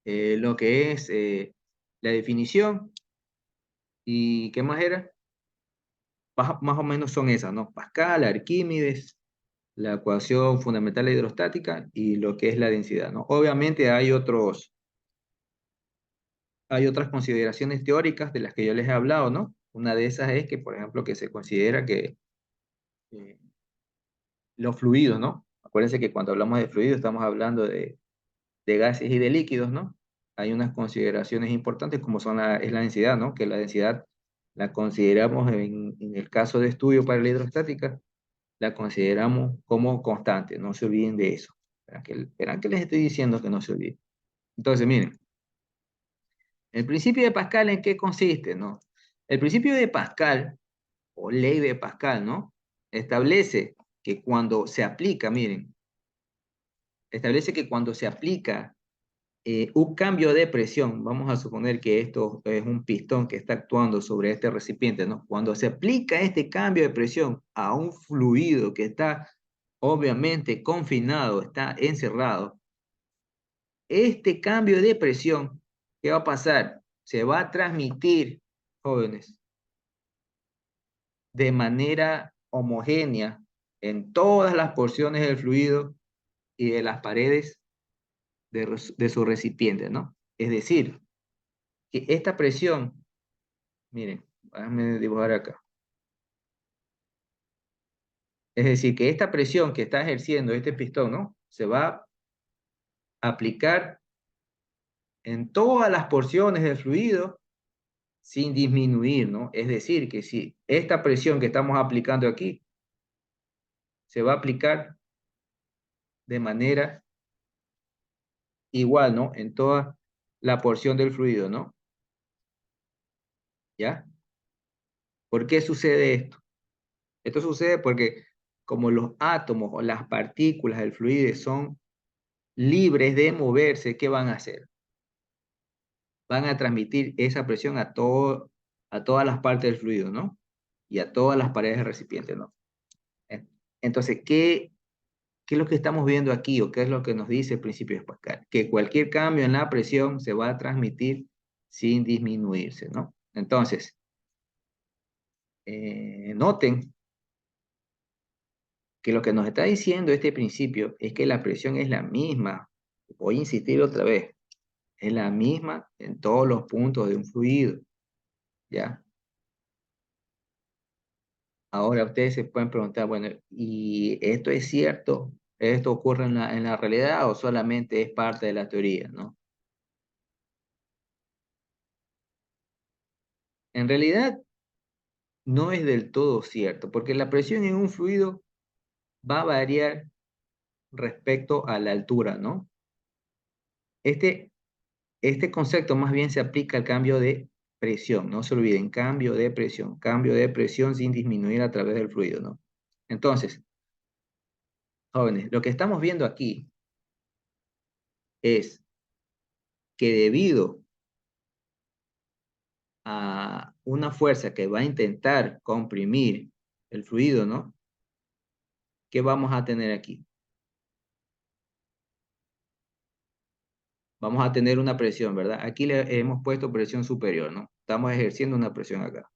lo que es la definición y ¿qué más era? Más o menos son esas, ¿no? Pascal, Arquímedes, la ecuación fundamental de hidrostática y lo que es la densidad, ¿no? Obviamente hay otras consideraciones teóricas de las que yo les he hablado, ¿no? Una de esas es que, por ejemplo, que se considera que eh, los fluidos, ¿no? Acuérdense que cuando hablamos de fluidos estamos hablando de gases y de líquidos, ¿no? Hay unas consideraciones importantes como es la densidad, ¿no? Que la densidad la consideramos en el caso de estudio para la hidrostática, la consideramos como constante, no se olviden de eso. Verán que les estoy diciendo que no se olviden. Entonces, miren, el principio de Pascal, ¿en qué consiste, no? El principio de Pascal, o ley de Pascal, ¿no? Establece que cuando se aplica, miren, establece que cuando se aplica un cambio de presión, vamos a suponer que esto es un pistón que está actuando sobre este recipiente, ¿no? Cuando se aplica este cambio de presión a un fluido que está obviamente confinado, está encerrado, este cambio de presión, ¿qué va a pasar? Se va a transmitir, jóvenes, de manera homogénea en todas las porciones del fluido y de las paredes de su recipiente, ¿no? Es decir, que esta presión, miren, déjame dibujar acá. Es decir, que esta presión que está ejerciendo este pistón, ¿no? Se va a aplicar en todas las porciones del fluido sin disminuir, ¿no? Es decir, que si esta presión que estamos aplicando aquí se va a aplicar de manera igual, ¿no? En toda la porción del fluido, ¿no? ¿Ya? ¿Por qué sucede esto? Esto sucede porque como los átomos o las partículas del fluido son libres de moverse, ¿qué van a hacer? Van a transmitir esa presión a todas las partes del fluido, ¿no? Y a todas las paredes del recipiente, ¿no? Entonces, ¿qué es lo que estamos viendo aquí o qué es lo que nos dice el principio de Pascal? Que cualquier cambio en la presión se va a transmitir sin disminuirse, ¿no? Entonces, noten que lo que nos está diciendo este principio es que la presión es la misma. Voy a insistir otra vez, es la misma en todos los puntos de un fluido, ¿ya? Ahora ustedes se pueden preguntar, bueno, ¿y esto es cierto? ¿Esto ocurre en la realidad o solamente es parte de la teoría, no? En realidad no es del todo cierto, porque la presión en un fluido va a variar respecto a la altura, ¿no? Este, este concepto más bien se aplica al cambio de presión, no se olviden, cambio de presión sin disminuir a través del fluido, ¿no? Entonces, jóvenes, lo que estamos viendo aquí es que debido a una fuerza que va a intentar comprimir el fluido, ¿no? ¿Qué vamos a tener aquí? Vamos a tener una presión, ¿verdad? Aquí le hemos puesto presión superior, ¿no? Estamos ejerciendo una presión acá,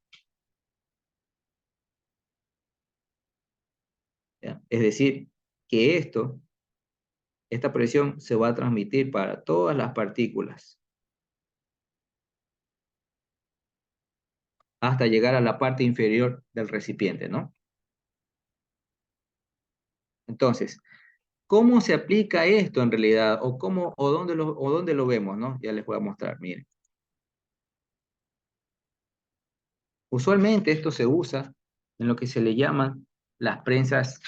¿ya? Es decir, que esta presión se va a transmitir para todas las partículas hasta llegar a la parte inferior del recipiente, ¿no? Entonces, ¿cómo se aplica esto en realidad? ¿O dónde lo vemos, no? Ya les voy a mostrar, miren. Usualmente esto se usa en lo que se le llaman las prensas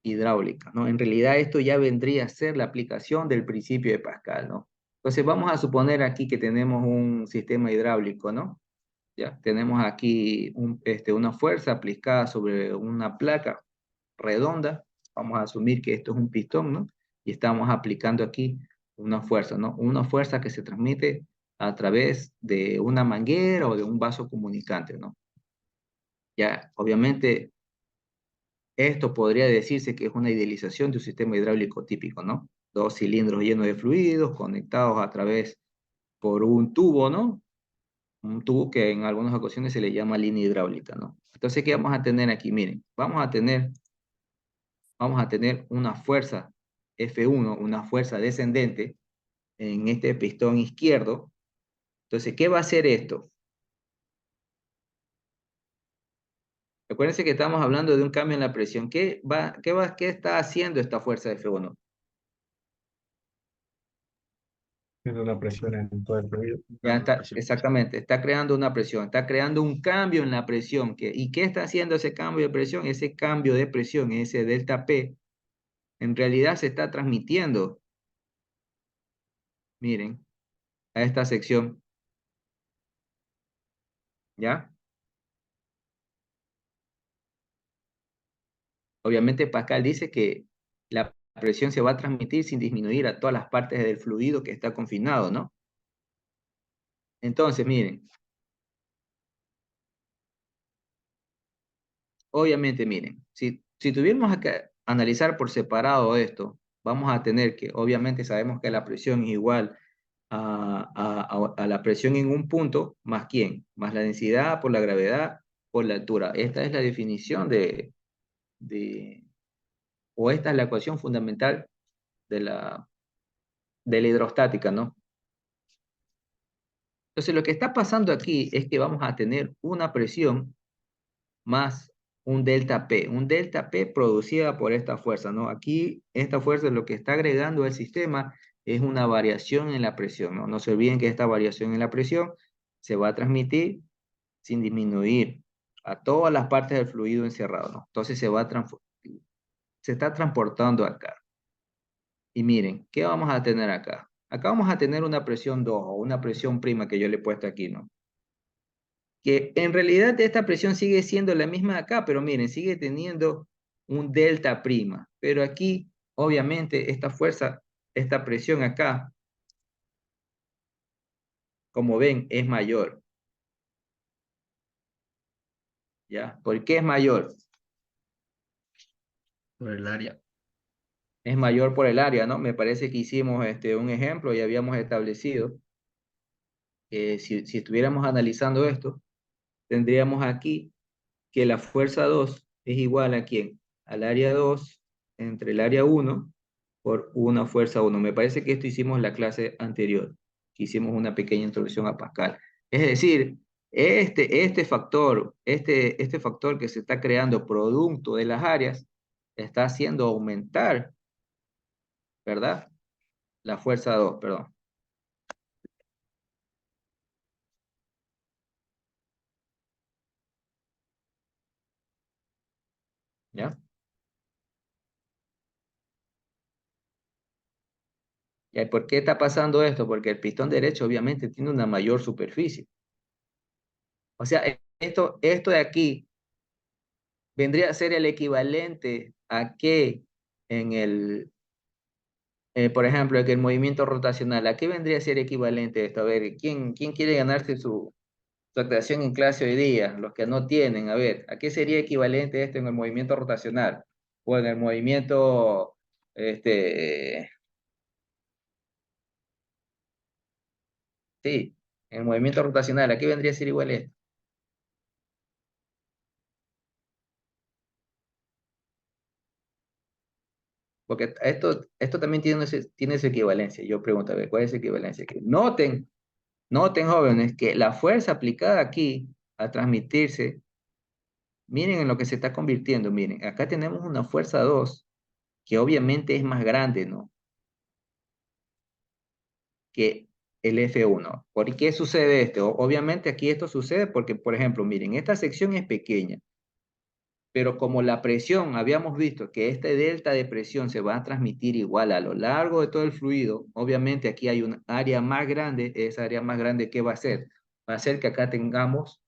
hidráulicas, ¿no? En realidad esto ya vendría a ser la aplicación del principio de Pascal, ¿no? Entonces vamos a suponer aquí que tenemos un sistema hidráulico, ¿no? Ya, tenemos aquí una fuerza aplicada sobre una placa redonda. Vamos a asumir que esto es un pistón, ¿no? Y estamos aplicando aquí una fuerza, ¿no? Una fuerza que se transmite a través de una manguera o de un vaso comunicante, ¿no? Ya, obviamente, esto podría decirse que es una idealización de un sistema hidráulico típico, ¿no? dos cilindros llenos de fluidos conectados a través por un tubo, ¿no? Un tubo que en algunas ocasiones se le llama línea hidráulica, ¿no? Entonces, ¿qué vamos a tener aquí? Miren, vamos a tener una fuerza F1, una fuerza descendente en este pistón izquierdo. Entonces, ¿qué va a hacer esto? Recuérdense que estamos hablando de un cambio en la presión. ¿Qué está haciendo esta fuerza F1? Tiene una presión en todo el fluido, un Ya cambio de está, presión. exactamente, está creando una presión, está creando un cambio en la presión. ¿Y qué está haciendo ese cambio de presión? Ese cambio de presión, ese delta P, en realidad se está transmitiendo, miren, a esta sección, ¿ya? Obviamente Pascal dice que la presión se va a transmitir sin disminuir a todas las partes del fluido que está confinado, ¿no? Entonces, miren, obviamente, miren, si tuviéramos que analizar por separado esto, vamos a tener que, obviamente sabemos que la presión es igual a la presión en un punto, más quién, más la densidad por la gravedad por la altura. Esta es la definición de o esta es la ecuación fundamental de la hidrostática, ¿no? Entonces, lo que está pasando aquí es que vamos a tener una presión más un delta P producida por esta fuerza, ¿no? Aquí, esta fuerza lo que está agregando al sistema es una variación en la presión, ¿no? No se olviden que esta variación en la presión se va a transmitir sin disminuir a todas las partes del fluido encerrado, ¿no? Entonces se está transportando acá. Y miren, ¿qué vamos a tener acá? Acá vamos a tener una presión 2 o una presión prima que yo le he puesto aquí, ¿no? Que en realidad esta presión sigue siendo la misma de acá, pero miren, sigue teniendo un delta prima. Pero aquí, obviamente, esta fuerza, esta presión acá, como ven, es mayor, ¿ya? ¿Por qué es mayor? Por el área. Es mayor por el área, ¿no? Me parece que hicimos un ejemplo y habíamos establecido que si estuviéramos analizando esto, tendríamos aquí que la fuerza 2 es igual a quién? Al área 2 entre el área 1 por una fuerza 1. Me parece que esto hicimos en la clase anterior, que hicimos una pequeña introducción a Pascal. Es decir, este factor que se está creando producto de las áreas está haciendo aumentar, ¿verdad? La fuerza 2, perdón. ¿Ya? ¿Y por qué está pasando esto? Porque el pistón derecho obviamente tiene una mayor superficie. O sea, esto de aquí vendría a ser el equivalente a que en por ejemplo, que el movimiento rotacional, ¿a qué vendría a ser equivalente esto? A ver, ¿quién quiere ganarse su actuación en clase hoy día? Los que no tienen, a ver, ¿a qué sería equivalente esto en el movimiento rotacional? O en el movimiento, sí, en el movimiento rotacional, ¿a qué vendría a ser igual esto? Porque esto también tiene su equivalencia. Yo pregunto, a ver, ¿cuál es su equivalencia? Que noten, jóvenes, que la fuerza aplicada aquí a transmitirse, miren en lo que se está convirtiendo, miren, acá tenemos una fuerza 2 que obviamente es más grande, ¿no? Que el F1. ¿Por qué sucede esto? Obviamente aquí esto sucede porque, por ejemplo, miren, esta sección es pequeña, pero como la presión, habíamos visto que este delta de presión se va a transmitir igual a lo largo de todo el fluido, obviamente aquí hay un área más grande, esa área más grande, ¿qué va a hacer? Va a hacer que acá tengamos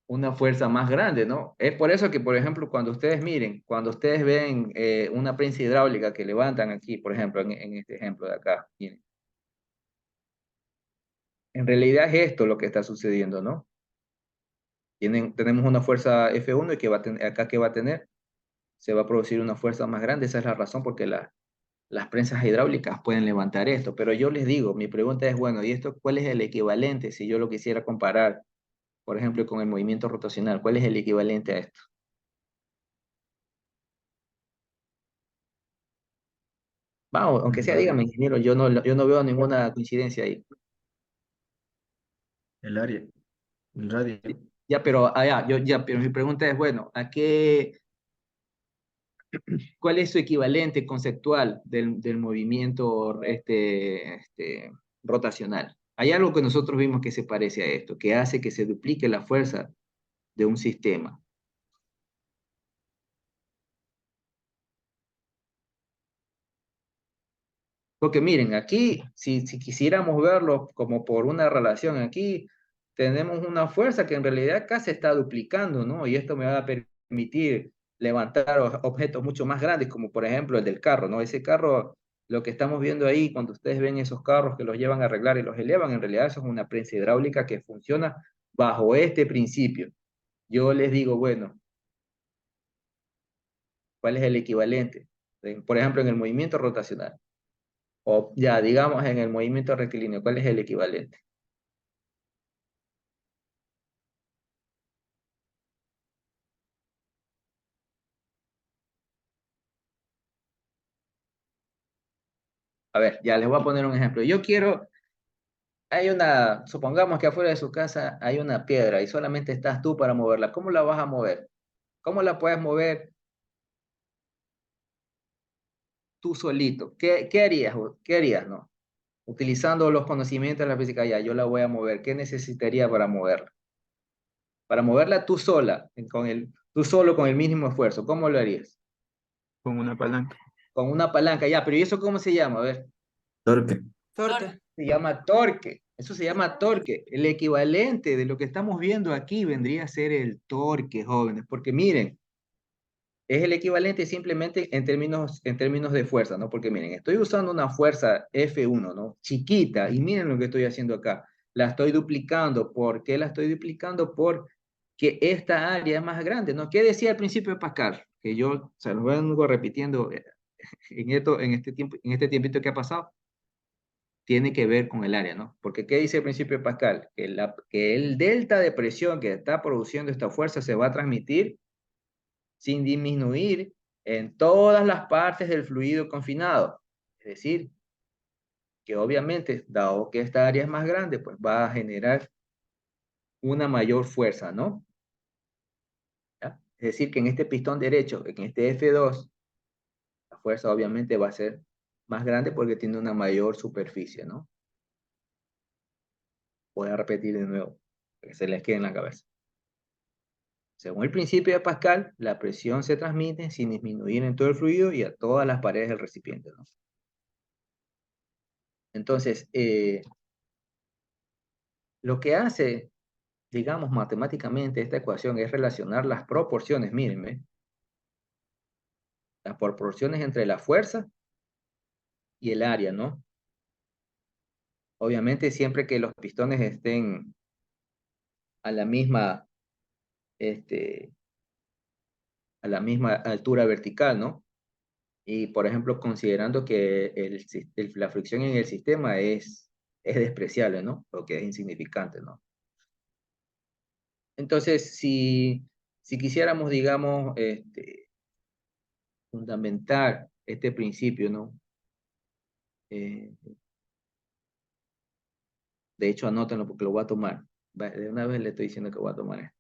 una fuerza más grande, ¿no? Es por eso que, por ejemplo, cuando ustedes miren, cuando ustedes ven una prensa hidráulica que levantan aquí, por ejemplo, en este ejemplo de acá, miren, en realidad es esto lo que está sucediendo, ¿no? Tenemos una fuerza F1 y que va a tener, acá que va a tener, se va a producir una fuerza más grande, esa es la razón porque las prensas hidráulicas pueden levantar esto, pero yo les digo, mi pregunta es, bueno, ¿y esto cuál es el equivalente si yo lo quisiera comparar, por ejemplo, con el movimiento rotacional? ¿Cuál es el equivalente a esto? Vamos, aunque El sea, dígame, radio, ingeniero, yo no veo ninguna coincidencia ahí. el área, el radio. Ya, pero, pero mi pregunta es, bueno, ¿cuál es su equivalente conceptual del movimiento rotacional? Hay algo que nosotros vimos que se parece a esto, que hace que se duplique la fuerza de un sistema. Porque miren, aquí, si quisiéramos verlo como por una relación, aquí tenemos una fuerza que en realidad acá se está duplicando, ¿no? Y esto me va a permitir levantar objetos mucho más grandes, como por ejemplo el del carro, ¿no? Ese carro, lo que estamos viendo ahí, cuando ustedes ven esos carros que los llevan a arreglar y los elevan, en realidad eso es una prensa hidráulica que funciona bajo este principio. Yo les digo, bueno, ¿cuál es el equivalente? Por ejemplo, en el movimiento rotacional. O ya, digamos, en el movimiento rectilíneo, ¿cuál es el equivalente? A ver, ya les voy a poner un ejemplo. Yo quiero, supongamos que afuera de su casa hay una piedra y solamente estás tú para moverla. ¿Cómo la vas a mover? ¿Cómo la puedes mover tú solito? ¿Qué harías? ¿Qué harías, no? Utilizando los conocimientos de la física, ya, yo la voy a mover. ¿Qué necesitaría para moverla? Para moverla tú sola, tú solo con el mínimo esfuerzo. ¿Cómo lo harías? Con una palanca. Con una palanca, ya, pero ¿y eso cómo se llama? A ver. Torque. Torque. Se llama torque. Eso se llama torque. El equivalente de lo que estamos viendo aquí vendría a ser el torque, jóvenes, porque miren, es el equivalente simplemente en términos de fuerza, ¿no? Porque miren, estoy usando una fuerza F1, ¿no? Chiquita, y miren lo que estoy haciendo acá. La estoy duplicando. ¿Por qué la estoy duplicando? Porque esta área es más grande, ¿no? ¿Qué decía al principio de Pascal? Que yo se lo vengo repitiendo en este tiempito que ha pasado tiene que ver con el área, ¿no? Porque ¿qué dice el principio de Pascal? Que el delta de presión que está produciendo esta fuerza se va a transmitir sin disminuir en todas las partes del fluido confinado. Es decir, que obviamente, dado que esta área es más grande, pues va a generar una mayor fuerza, ¿no? ¿Ya? Es decir, que en este pistón derecho, en este F2, la fuerza obviamente va a ser más grande porque tiene una mayor superficie, ¿no? Voy a repetir de nuevo, para que se les quede en la cabeza. Según el principio de Pascal, la presión se transmite sin disminuir en todo el fluido y a todas las paredes del recipiente, ¿no? Entonces, lo que hace, digamos, matemáticamente esta ecuación es relacionar las proporciones, mírenme, las proporciones entre la fuerza y el área, ¿no? Obviamente, siempre que los pistones estén a la misma, este, a la misma altura vertical, ¿no? Y, por ejemplo, considerando que la fricción en el sistema es despreciable, ¿no? O que es insignificante, ¿no? Entonces, si quisiéramos, digamos, fundamentar este principio, ¿no? Eh, de hecho, anótenlo porque lo voy a tomar. De una vez le estoy diciendo que voy a tomar esto.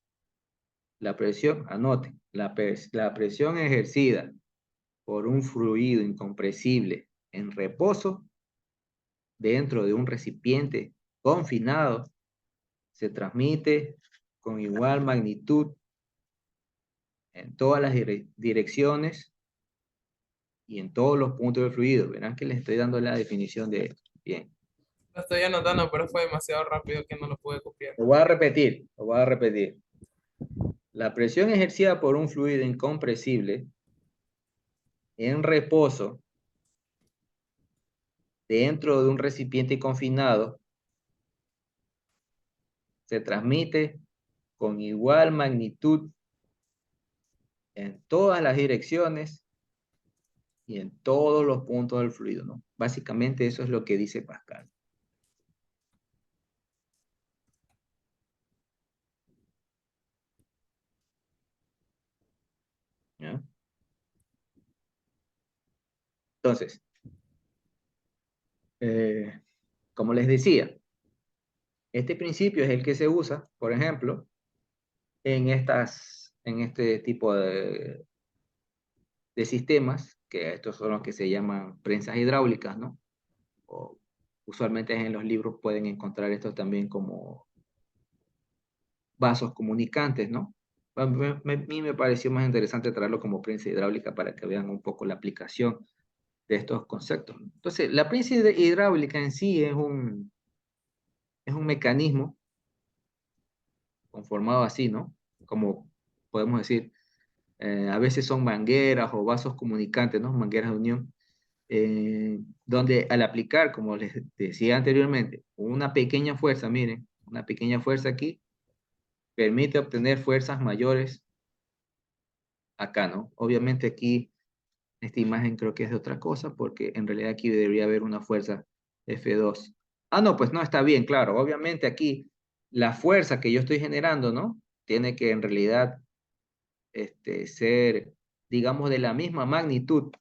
La presión, anoten, la presión ejercida por un fluido incompresible en reposo dentro de un recipiente confinado se transmite con igual magnitud en todas las direcciones y en todos los puntos del fluido. Verán que les estoy dando la definición de esto. Bien. Lo estoy anotando, pero fue demasiado rápido que no lo pude copiar. Lo voy a repetir. La presión ejercida por un fluido incompresible en reposo dentro de un recipiente confinado se transmite con igual magnitud en todas las direcciones y en todos los puntos del fluido, ¿no? Básicamente eso es lo que dice Pascal. ¿Ya? Entonces, como les decía, este principio es el que se usa, por ejemplo, en este tipo de sistemas, que estos son los que se llaman prensas hidráulicas, ¿no? O usualmente en los libros pueden encontrar estos también como vasos comunicantes, ¿no? A mí me pareció más interesante traerlo como prensa hidráulica para que vean un poco la aplicación de estos conceptos. Entonces, la prensa hidráulica en sí es un mecanismo conformado así, ¿no? Como podemos decir, a veces son mangueras o vasos comunicantes, ¿no? Mangueras de unión, donde al aplicar, como les decía anteriormente, una pequeña fuerza, miren, una pequeña fuerza aquí, permite obtener fuerzas mayores acá, ¿no? Obviamente aquí, esta imagen creo que es de otra cosa, porque en realidad aquí debería haber una fuerza F2. Ah, no, pues no, está bien, claro. Obviamente aquí la fuerza que yo estoy generando, ¿no? Tiene que en realidad ser, digamos, de la misma magnitud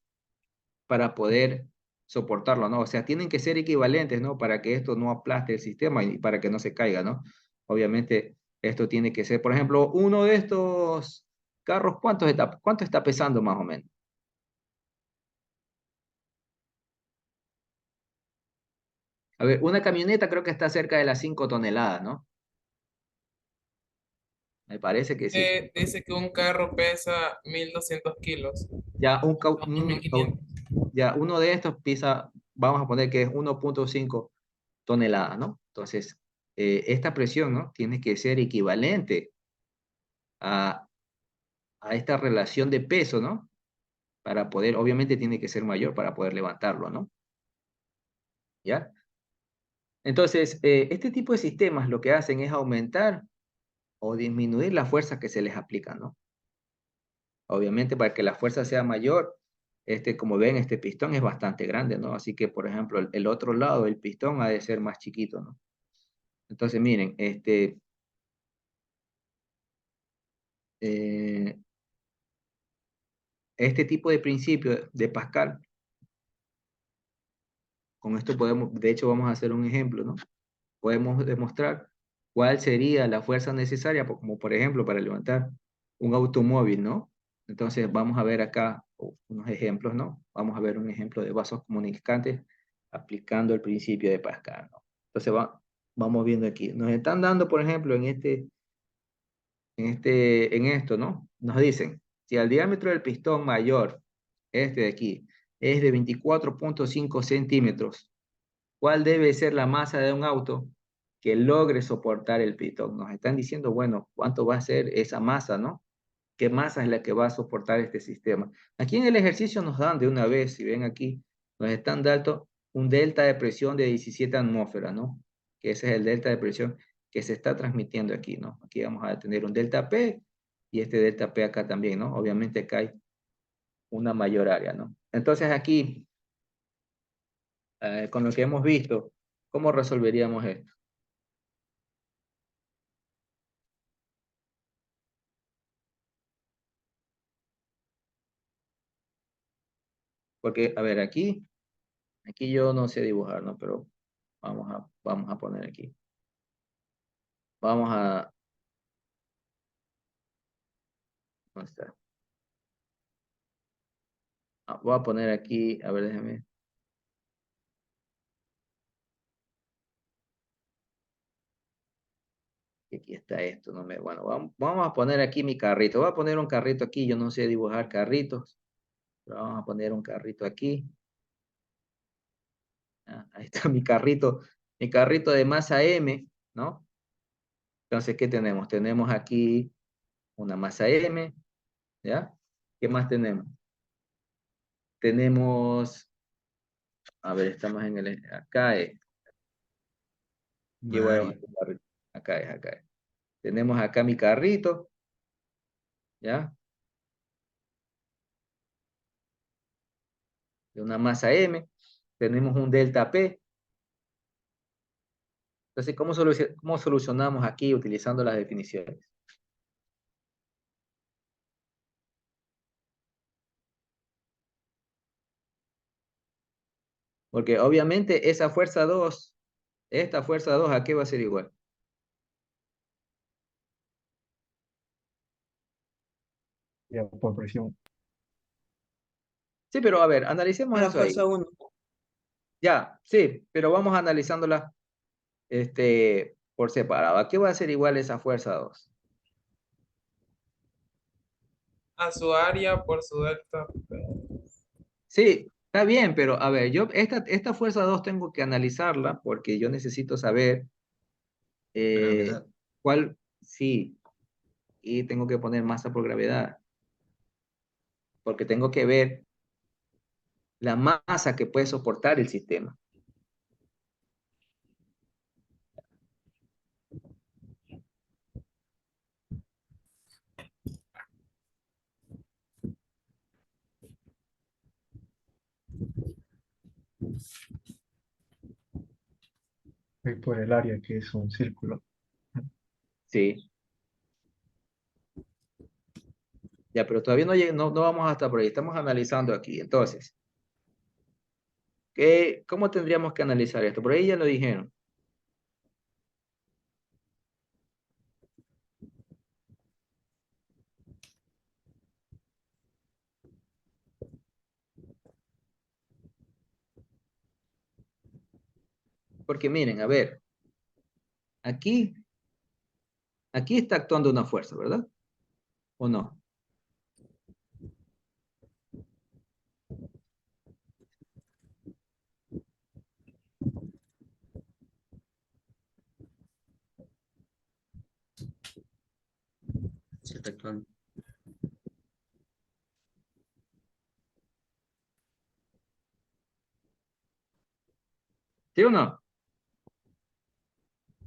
para poder soportarlo, ¿no? O sea, tienen que ser equivalentes, ¿no? Para que esto no aplaste el sistema y para que no se caiga, ¿no? Obviamente, esto tiene que ser, por ejemplo, uno de estos carros, cuánto está pesando más o menos? A ver, una camioneta creo que está cerca de las 5 toneladas, ¿no? Me parece que sí. Dice que un carro pesa 1.200 kilos. Ya, Dos mil quinientos. ya uno de estos pesa, vamos a poner que es 1,5 toneladas, ¿no? Entonces, esta presión, ¿no? Tiene que ser equivalente a, a esta relación de peso, ¿no? Para poder, obviamente tiene que ser mayor para poder levantarlo, ¿no? ¿Ya? Entonces, este tipo de sistemas lo que hacen es aumentar o disminuir la fuerza que se les aplica, ¿no? Obviamente, para que la fuerza sea mayor, como ven, este pistón es bastante grande, ¿no? Así que, por ejemplo, el otro lado del pistón ha de ser más chiquito, ¿no? Entonces, miren, eh, este tipo de principio de Pascal, con esto podemos, de hecho, vamos a hacer un ejemplo, ¿no? Podemos demostrar cuál sería la fuerza necesaria, como por ejemplo, para levantar un automóvil, ¿no? Entonces, vamos a ver acá unos ejemplos, ¿no? Vamos a ver un ejemplo de vasos comunicantes aplicando el principio de Pascal, ¿no? Entonces, vamos viendo aquí. Nos están dando, por ejemplo, en esto, ¿no? Nos dicen, si el diámetro del pistón mayor, este de aquí, es de 24,5 centímetros, ¿cuál debe ser la masa de un auto que logre soportar el pistón? Nos están diciendo, bueno, ¿cuánto va a ser esa masa, no? ¿Qué masa es la que va a soportar este sistema? Aquí en el ejercicio nos dan de una vez, si ven aquí, nos están dando un delta de presión de 17 atmósferas, ¿no? Que ese es el delta de presión que se está transmitiendo aquí, ¿no? Aquí vamos a tener un delta P y este delta P acá también, ¿no? Obviamente acá hay una mayor área, ¿no? Entonces aquí, con lo que hemos visto, ¿cómo resolveríamos esto? Porque, a ver, aquí yo no sé dibujar, ¿no? Pero vamos a poner aquí. Vamos a, ¿dónde está? Ah, voy a poner aquí, a ver, déjame. Aquí está esto, no me, bueno, vamos a poner aquí mi carrito. Voy a poner un carrito aquí, yo no sé dibujar carritos, pero vamos a poner un carrito aquí. Ah, ahí está mi carrito de masa M, ¿no? Entonces, ¿qué tenemos? Tenemos aquí una masa M, ¿ya? ¿Qué más tenemos? Tenemos, a ver, estamos en acá y voy a Vaya. acá es. Tenemos acá mi carrito, ¿ya? de una masa M, tenemos un delta P. Entonces, ¿cómo solucionamos aquí utilizando las definiciones? Porque obviamente esa fuerza 2, esta fuerza 2, ¿a qué va a ser igual? Ya, por presión. Sí, pero a ver, analicemos La eso ahí. fuerza 1. Ya, sí, pero vamos analizándola por separado. ¿A qué va a ser igual esa fuerza 2? A su área por su delta. Sí, está bien, pero a ver, yo esta fuerza 2 tengo que analizarla porque yo necesito saber Gravedad. cuál, sí, y tengo que poner masa por gravedad, porque tengo que ver la masa que puede soportar el sistema. Y por el área que es un círculo. Sí, ya, pero todavía no vamos hasta por ahí, estamos analizando aquí. Entonces, ¿cómo tendríamos que analizar esto? Por ahí ya lo dijeron. Porque miren, a ver, aquí, aquí está actuando una fuerza, ¿verdad? ¿O no? Sí, está actuando. ¿Sí o no?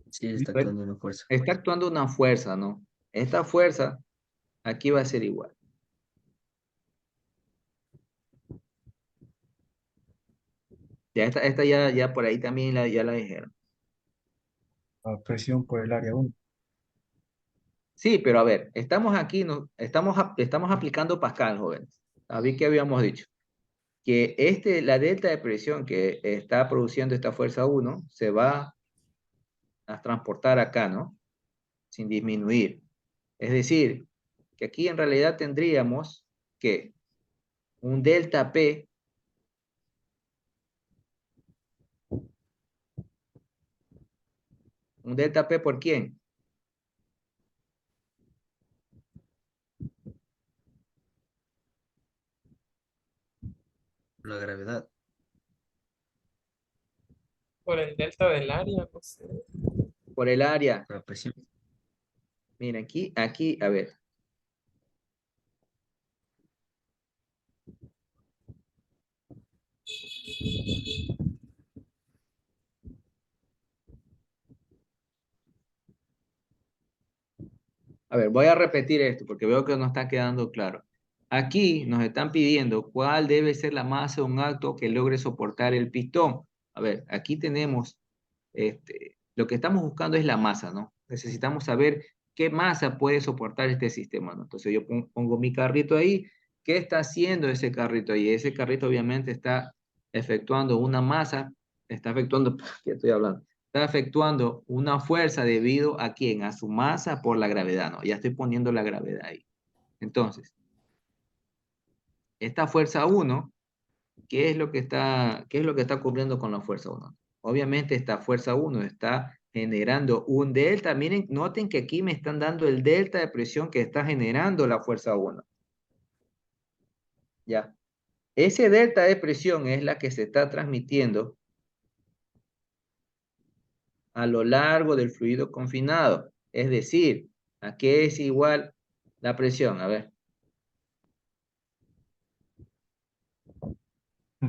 Sí, está actuando una fuerza. Está actuando una fuerza, ¿no? Esta fuerza aquí va a ser igual. Ya esta ya por ahí también ya la dijeron. La presión por el área 1. Sí, pero a ver, estamos aquí, no, estamos aplicando Pascal, jóvenes. Así que habíamos dicho que la delta de presión que está produciendo esta fuerza 1 se va a transportar acá, ¿no? Sin disminuir. Es decir, que aquí en realidad tendríamos que un delta P, un delta P ¿por quién? La gravedad. Por el delta del área, no sé. Por el área. La presión. Mira, aquí, a ver. A ver, voy a repetir esto porque veo que no está quedando claro. Aquí nos están pidiendo cuál debe ser la masa de un acto que logre soportar el pistón. A ver, aquí tenemos, lo que estamos buscando es la masa, ¿no? Necesitamos saber qué masa puede soportar este sistema, ¿no? Entonces yo pongo mi carrito ahí. ¿Qué está haciendo ese carrito ahí? Ese carrito obviamente está efectuando una masa, está efectuando, ¿qué estoy hablando? Está efectuando una fuerza debido a quién, a su masa por la gravedad, ¿no? Ya estoy poniendo la gravedad ahí. Entonces, esta fuerza 1, qué es lo que está ocurriendo con la fuerza 1? Obviamente esta fuerza 1 está generando un delta. Miren, noten que aquí me están dando el delta de presión que está generando la fuerza 1. Ya. Ese delta de presión es la que se está transmitiendo a lo largo del fluido confinado. Es decir, ¿a qué es igual la presión? A ver,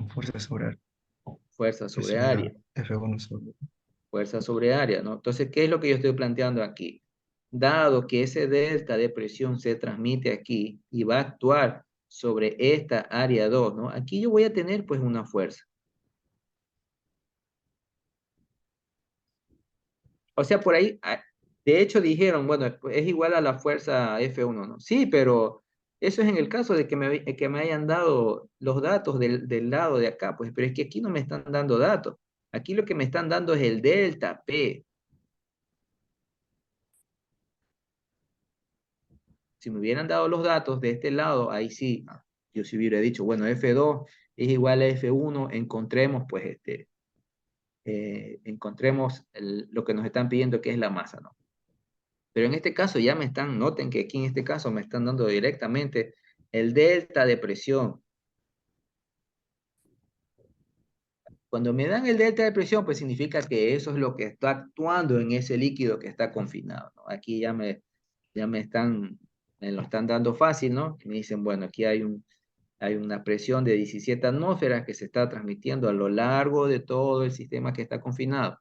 Fuerza sobre área. fuerza Que sobre sería área, F1 sobre. fuerza sobre área, ¿no? Entonces, ¿qué es lo que yo estoy planteando aquí? Dado que ese delta de presión se transmite aquí y va a actuar sobre esta área 2, ¿no? Aquí yo voy a tener pues una fuerza. O sea, por ahí, de hecho dijeron, bueno, es igual a la fuerza F1, ¿no? Sí, pero eso es en el caso de que me hayan dado los datos del lado de acá, pues, pero es que aquí no me están dando datos. Aquí lo que me están dando es el delta P. Si me hubieran dado los datos de este lado, ahí sí, yo sí hubiera dicho, bueno, F2 es igual a F1, encontremos, pues, encontremos lo que nos están pidiendo que es la masa, ¿no? Pero en este caso ya me están, noten que aquí en este caso me están dando directamente el delta de presión. Cuando me dan el delta de presión, pues significa que eso es lo que está actuando en ese líquido que está confinado, ¿no? Aquí ya me lo están dando fácil, ¿no? Y me dicen, bueno, aquí hay una presión de 17 atmósferas que se está transmitiendo a lo largo de todo el sistema que está confinado.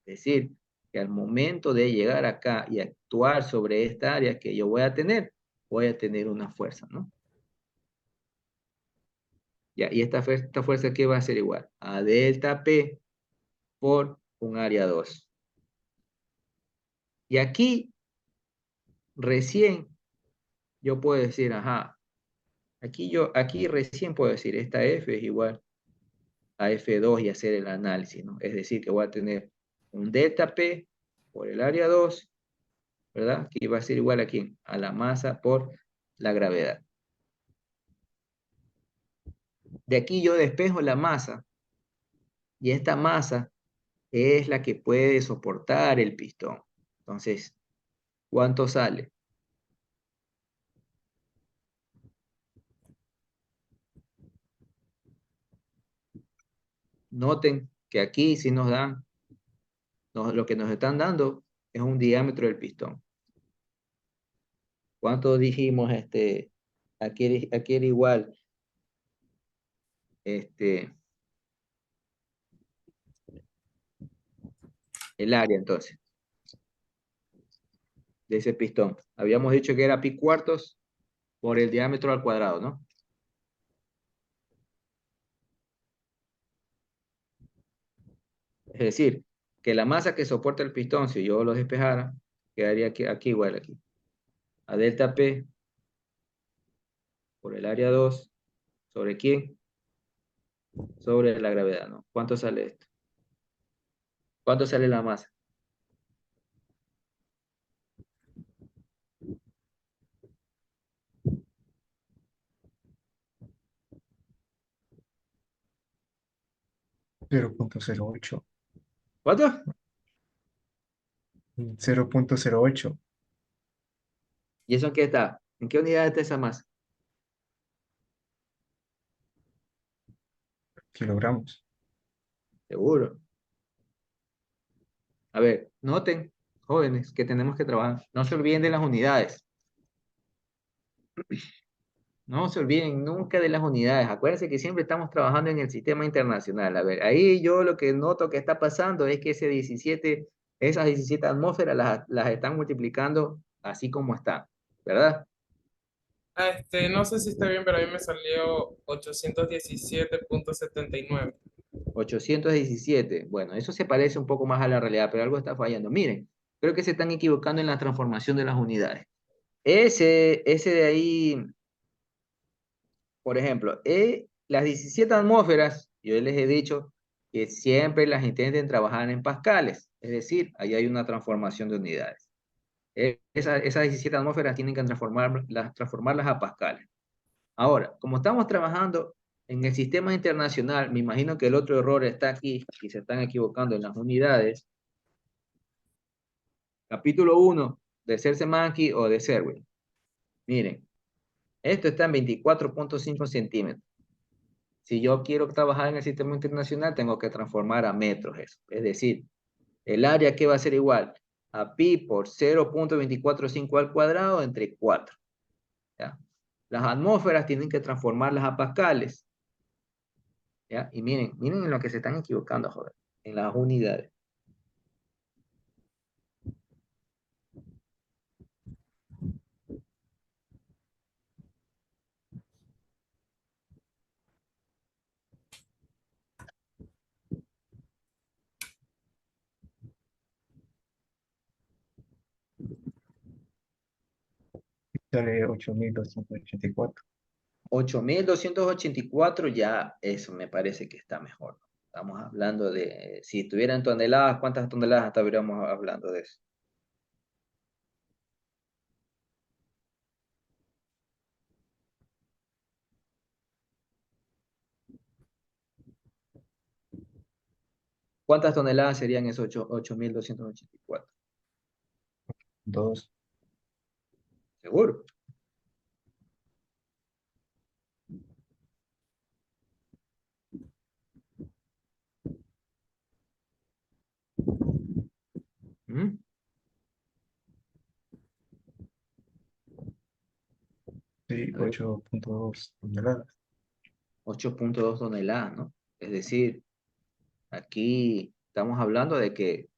Es decir, que al momento de llegar acá y actuar sobre esta área que yo voy a tener una fuerza, ¿no? Ya, y esta fuerza ¿qué va a ser igual? A delta P por un área 2. Y aquí recién yo puedo decir, ajá, aquí recién puedo decir, esta F es igual a F2 y hacer el análisis, ¿no? Es decir, que voy a tener un delta P por el área 2, ¿verdad? Que va a ser igual a quién? A la masa por la gravedad. De aquí yo despejo la masa y esta masa es la que puede soportar el pistón. Entonces, ¿cuánto sale? Noten que aquí sí nos dan, lo que nos están dando es un diámetro del pistón. ¿Cuánto dijimos? Aquí era igual el área entonces de ese pistón. Habíamos dicho que era pi cuartos por el diámetro al cuadrado, ¿no? Es decir, que la masa que soporta el pistón, si yo lo despejara, quedaría aquí igual aquí. A delta P por el área 2, ¿sobre quién? Sobre la gravedad, ¿no? ¿Cuánto sale esto? ¿Cuánto sale la masa? 0.08. ¿Cuánto? 0.08 ¿Y eso en qué está? ¿En qué unidad está esa masa? kilogramos. Seguro. A ver, noten, jóvenes, que tenemos que trabajar. No se olviden de las unidades. No se olviden nunca de las unidades. Acuérdense que siempre estamos trabajando en el sistema internacional. A ver, ahí yo lo que noto que está pasando es que esas 17 atmósferas las están multiplicando así como están, ¿verdad? No sé si está bien, pero a mí me salió 817.79. 817. Bueno, eso se parece un poco más a la realidad, pero algo está fallando. Miren, creo que se están equivocando en la transformación de las unidades. Ese de ahí, por ejemplo, las 17 atmósferas, yo les he dicho que siempre las intenten trabajar en pascales, es decir, ahí hay una transformación de unidades. Esas 17 atmósferas tienen que transformarlas a pascales. Ahora, como estamos trabajando en el sistema internacional, me imagino que el otro error está aquí y se están equivocando en las unidades. Capítulo 1 de Sersemanki o de Serwin. Miren, esto está en 24.5 centímetros. Si yo quiero trabajar en el sistema internacional, tengo que transformar a metros eso. Es decir, el área que va a ser igual a pi por 0.245 al cuadrado entre 4. ¿Ya? Las atmósferas tienen que transformarlas a pascales. ¿Ya? Y miren en lo que se están equivocando, joder, en las unidades. Sale 8.284. 8.284 ya eso me parece que está mejor. Estamos hablando de, si estuvieran toneladas, ¿cuántas toneladas estaríamos hablando de eso? ¿Cuántas toneladas serían esos 8.284? 2. ¿Seguro? ¿Mm? Sí, A ver, 8.2 toneladas. 8.2 toneladas, ¿no? Es decir, aquí estamos hablando de que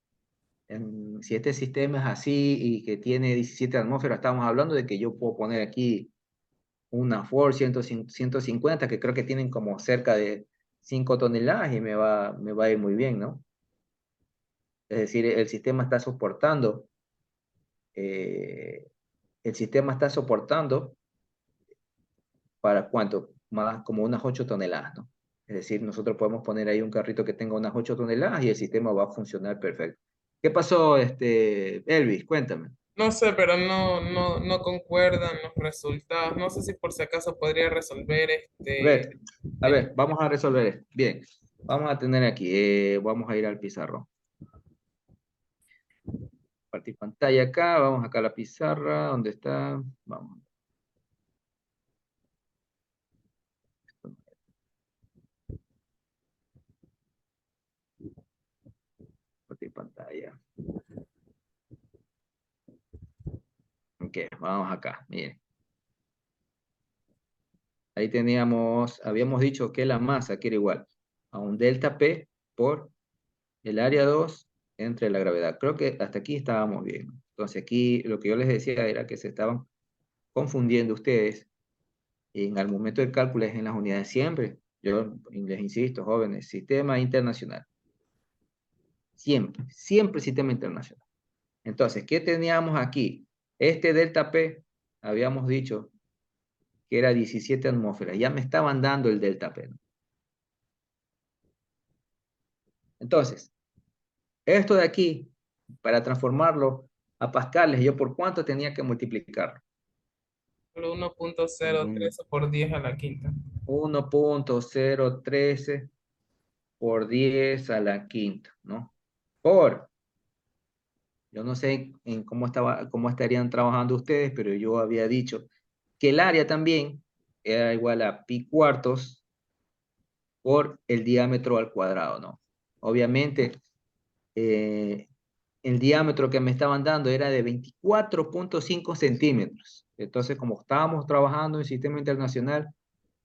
si este sistema es así y que tiene 17 atmósferas, estamos hablando de que yo puedo poner aquí una Ford 150 que creo que tienen como cerca de 5 toneladas y me va a ir muy bien, ¿no? Es decir, eh, el sistema está soportando para cuánto, más como unas 8 toneladas, ¿no? Es decir, nosotros podemos poner ahí un carrito que tenga unas 8 toneladas y el sistema va a funcionar perfecto. ¿Qué pasó, Elvis? Cuéntame. No sé, pero no concuerdan los resultados. No sé si por si acaso podría resolver A ver, a el- ver, vamos a resolver esto. Bien, vamos a tener aquí, vamos a ir al pizarrón. Compartir pantalla acá, vamos acá a la pizarra, ¿dónde está? Vamos, compartir pantalla. Ok, vamos acá, miren. Ahí teníamos, habíamos dicho que la masa que era igual a un delta P por el área 2 entre la gravedad. Creo que hasta aquí estábamos bien, ¿no? Entonces aquí lo que yo les decía era que se estaban confundiendo ustedes en el momento del cálculo es en las unidades siempre. Yo les insisto, jóvenes, sistema internacional. Siempre, siempre sistema internacional. Entonces, ¿qué teníamos aquí? Este delta P, habíamos dicho que era 17 atmósferas. Ya me estaban dando el delta P, ¿no? Entonces, esto de aquí, para transformarlo a pascales, ¿yo por cuánto tenía que multiplicarlo? por 1.013 Ujú. por 10 a la quinta. 1.013 por 10 a la quinta, ¿no? Por, yo no sé en cómo estarían trabajando ustedes, pero yo había dicho que el área también era igual a pi cuartos por el diámetro al cuadrado, ¿no? Obviamente, eh, el diámetro que me estaban dando era de 24.5 centímetros. Entonces, como estábamos trabajando en sistema internacional,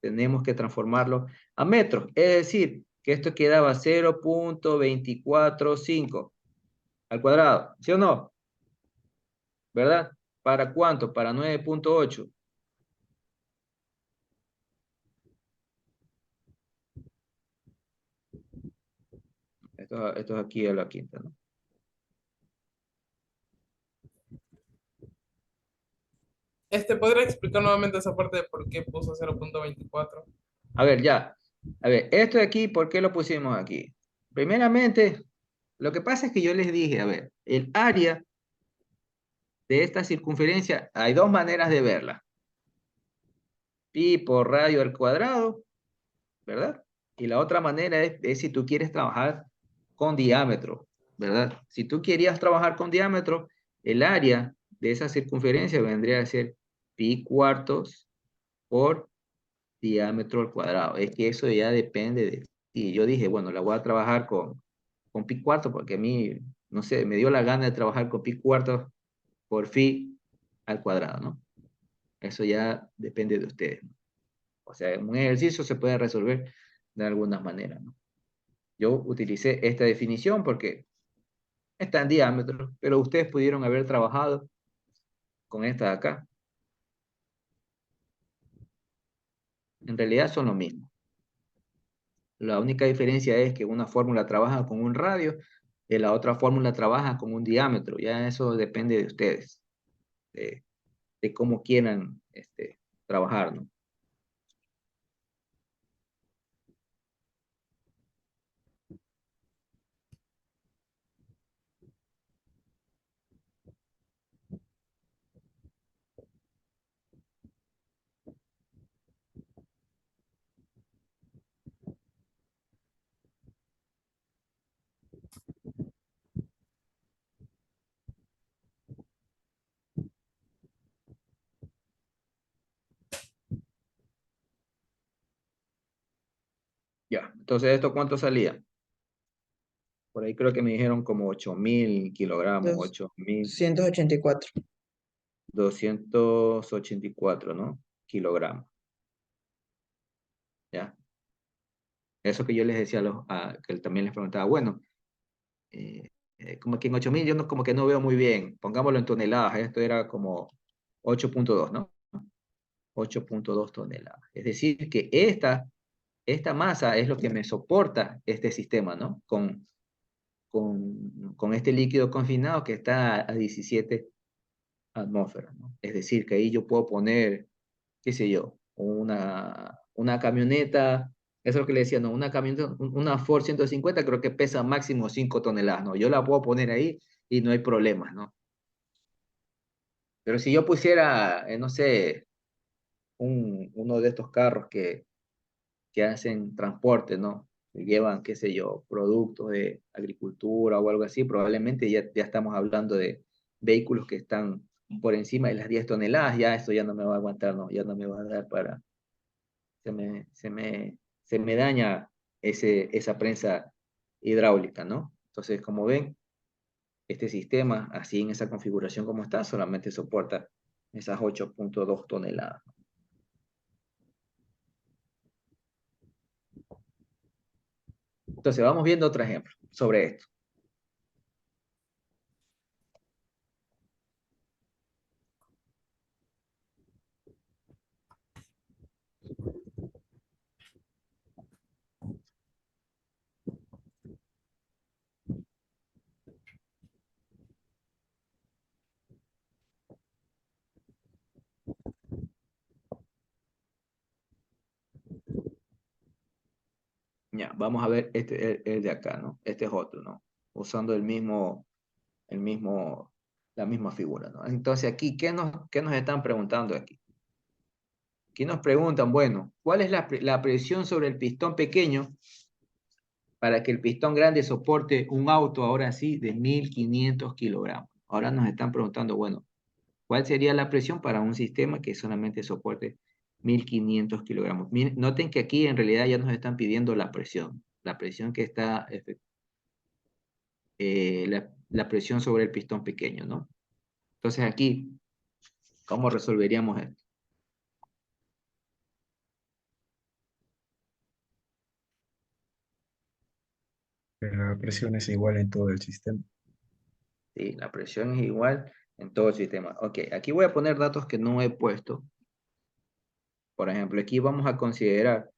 tenemos que transformarlo a metros. Es decir, que esto quedaba 0.245 al cuadrado, ¿sí o no? ¿Verdad? ¿Para cuánto? Para 9.8. Esto es aquí a la quinta, ¿no? ¿Podría explicar nuevamente esa parte de por qué puso 0.24? A ver, ya. A ver, esto de aquí, ¿por qué lo pusimos aquí? Primeramente, lo que pasa es que yo les dije, a ver, el área de esta circunferencia, hay dos maneras de verla. Pi por radio al cuadrado, ¿verdad? Y la otra manera es si tú quieres trabajar con diámetro, ¿verdad? Si tú querías trabajar con diámetro, el área de esa circunferencia vendría a ser pi cuartos por diámetro al cuadrado. Es que eso ya depende de ti. Yo dije, bueno, la voy a trabajar con pi cuartos porque a mí, no sé, me dio la gana de trabajar con pi cuartos por phi al cuadrado, ¿no? Eso ya depende de ustedes, ¿no? O sea, un ejercicio se puede resolver de algunas maneras, ¿no? Yo utilicé esta definición porque está en diámetro, pero ustedes pudieron haber trabajado con esta de acá. En realidad son lo mismo. La única diferencia es que una fórmula trabaja con un radio y la otra fórmula trabaja con un diámetro. Ya eso depende de ustedes, de de cómo quieran trabajar, ¿no? Ya, entonces, ¿esto cuánto salía? Por ahí creo que me dijeron como 8.000 kilogramos, Dos- 8.284, 184. ¿no? Kilogramos, ¿ya? Eso que yo les decía, que también les preguntaba, bueno, eh, como que en 8.000 yo no, como que no veo muy bien, pongámoslo en toneladas, esto era como 8.2, ¿no? 8.2 toneladas. Es decir, que esta masa es lo que me soporta este sistema, ¿no? Con este líquido confinado que está a 17 atmósferas, ¿no? Es decir, que ahí yo puedo poner, qué sé yo, una camioneta, eso es lo que le decía, ¿no? Una camioneta, una Ford 150 creo que pesa máximo 5 toneladas, ¿no? Yo la puedo poner ahí y no hay problemas, ¿no? Pero si yo pusiera, no sé, uno de estos carros que hacen transporte, ¿no? Que llevan, qué sé yo, productos de agricultura o algo así, probablemente ya estamos hablando de vehículos que están por encima de las 10 toneladas, ya esto ya no me va a aguantar, ¿no? Ya no me va a dar para, se me daña esa prensa hidráulica, ¿no? Entonces, como ven, este sistema, así en esa configuración como está, solamente soporta esas 8.2 toneladas. Entonces, vamos viendo otro ejemplo sobre esto. Ya, vamos a ver el de acá, ¿no? Este es otro, ¿no? Usando la misma figura, ¿no? Entonces aquí, ¿qué nos están preguntando aquí? Aquí nos preguntan, bueno, ¿cuál es la presión sobre el pistón pequeño para que el pistón grande soporte un auto ahora sí de 1.500 kilogramos? Ahora nos están preguntando, bueno, ¿cuál sería la presión para un sistema que solamente soporte 1.500 kilogramos? Noten que aquí en realidad ya nos están pidiendo la presión que está la presión sobre el pistón pequeño, ¿no? Entonces aquí, ¿cómo resolveríamos esto? La presión es igual en todo el sistema. Sí, la presión es igual en todo el sistema. Ok, aquí voy a poner datos que no he puesto. Por ejemplo, aquí vamos a considerar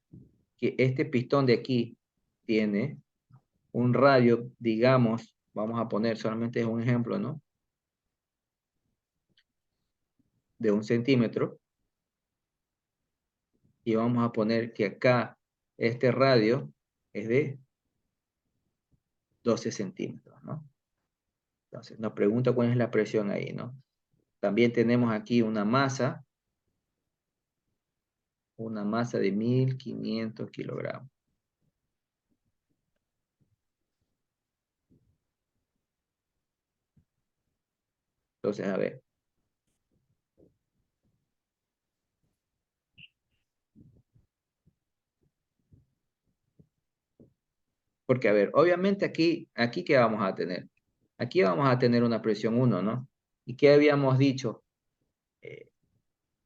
que este pistón de aquí tiene un radio, digamos, vamos a poner solamente un ejemplo, ¿no? De 1 centímetro. Y vamos a poner que acá este radio es de 12 centímetros, ¿no? Entonces nos pregunta cuál es la presión ahí, ¿no? También tenemos aquí una masa de 1.500 kilogramos. Entonces, a ver. Porque, a ver, obviamente aquí ¿qué vamos a tener? Aquí vamos a tener una presión 1, ¿no? ¿Y qué habíamos dicho? Eh,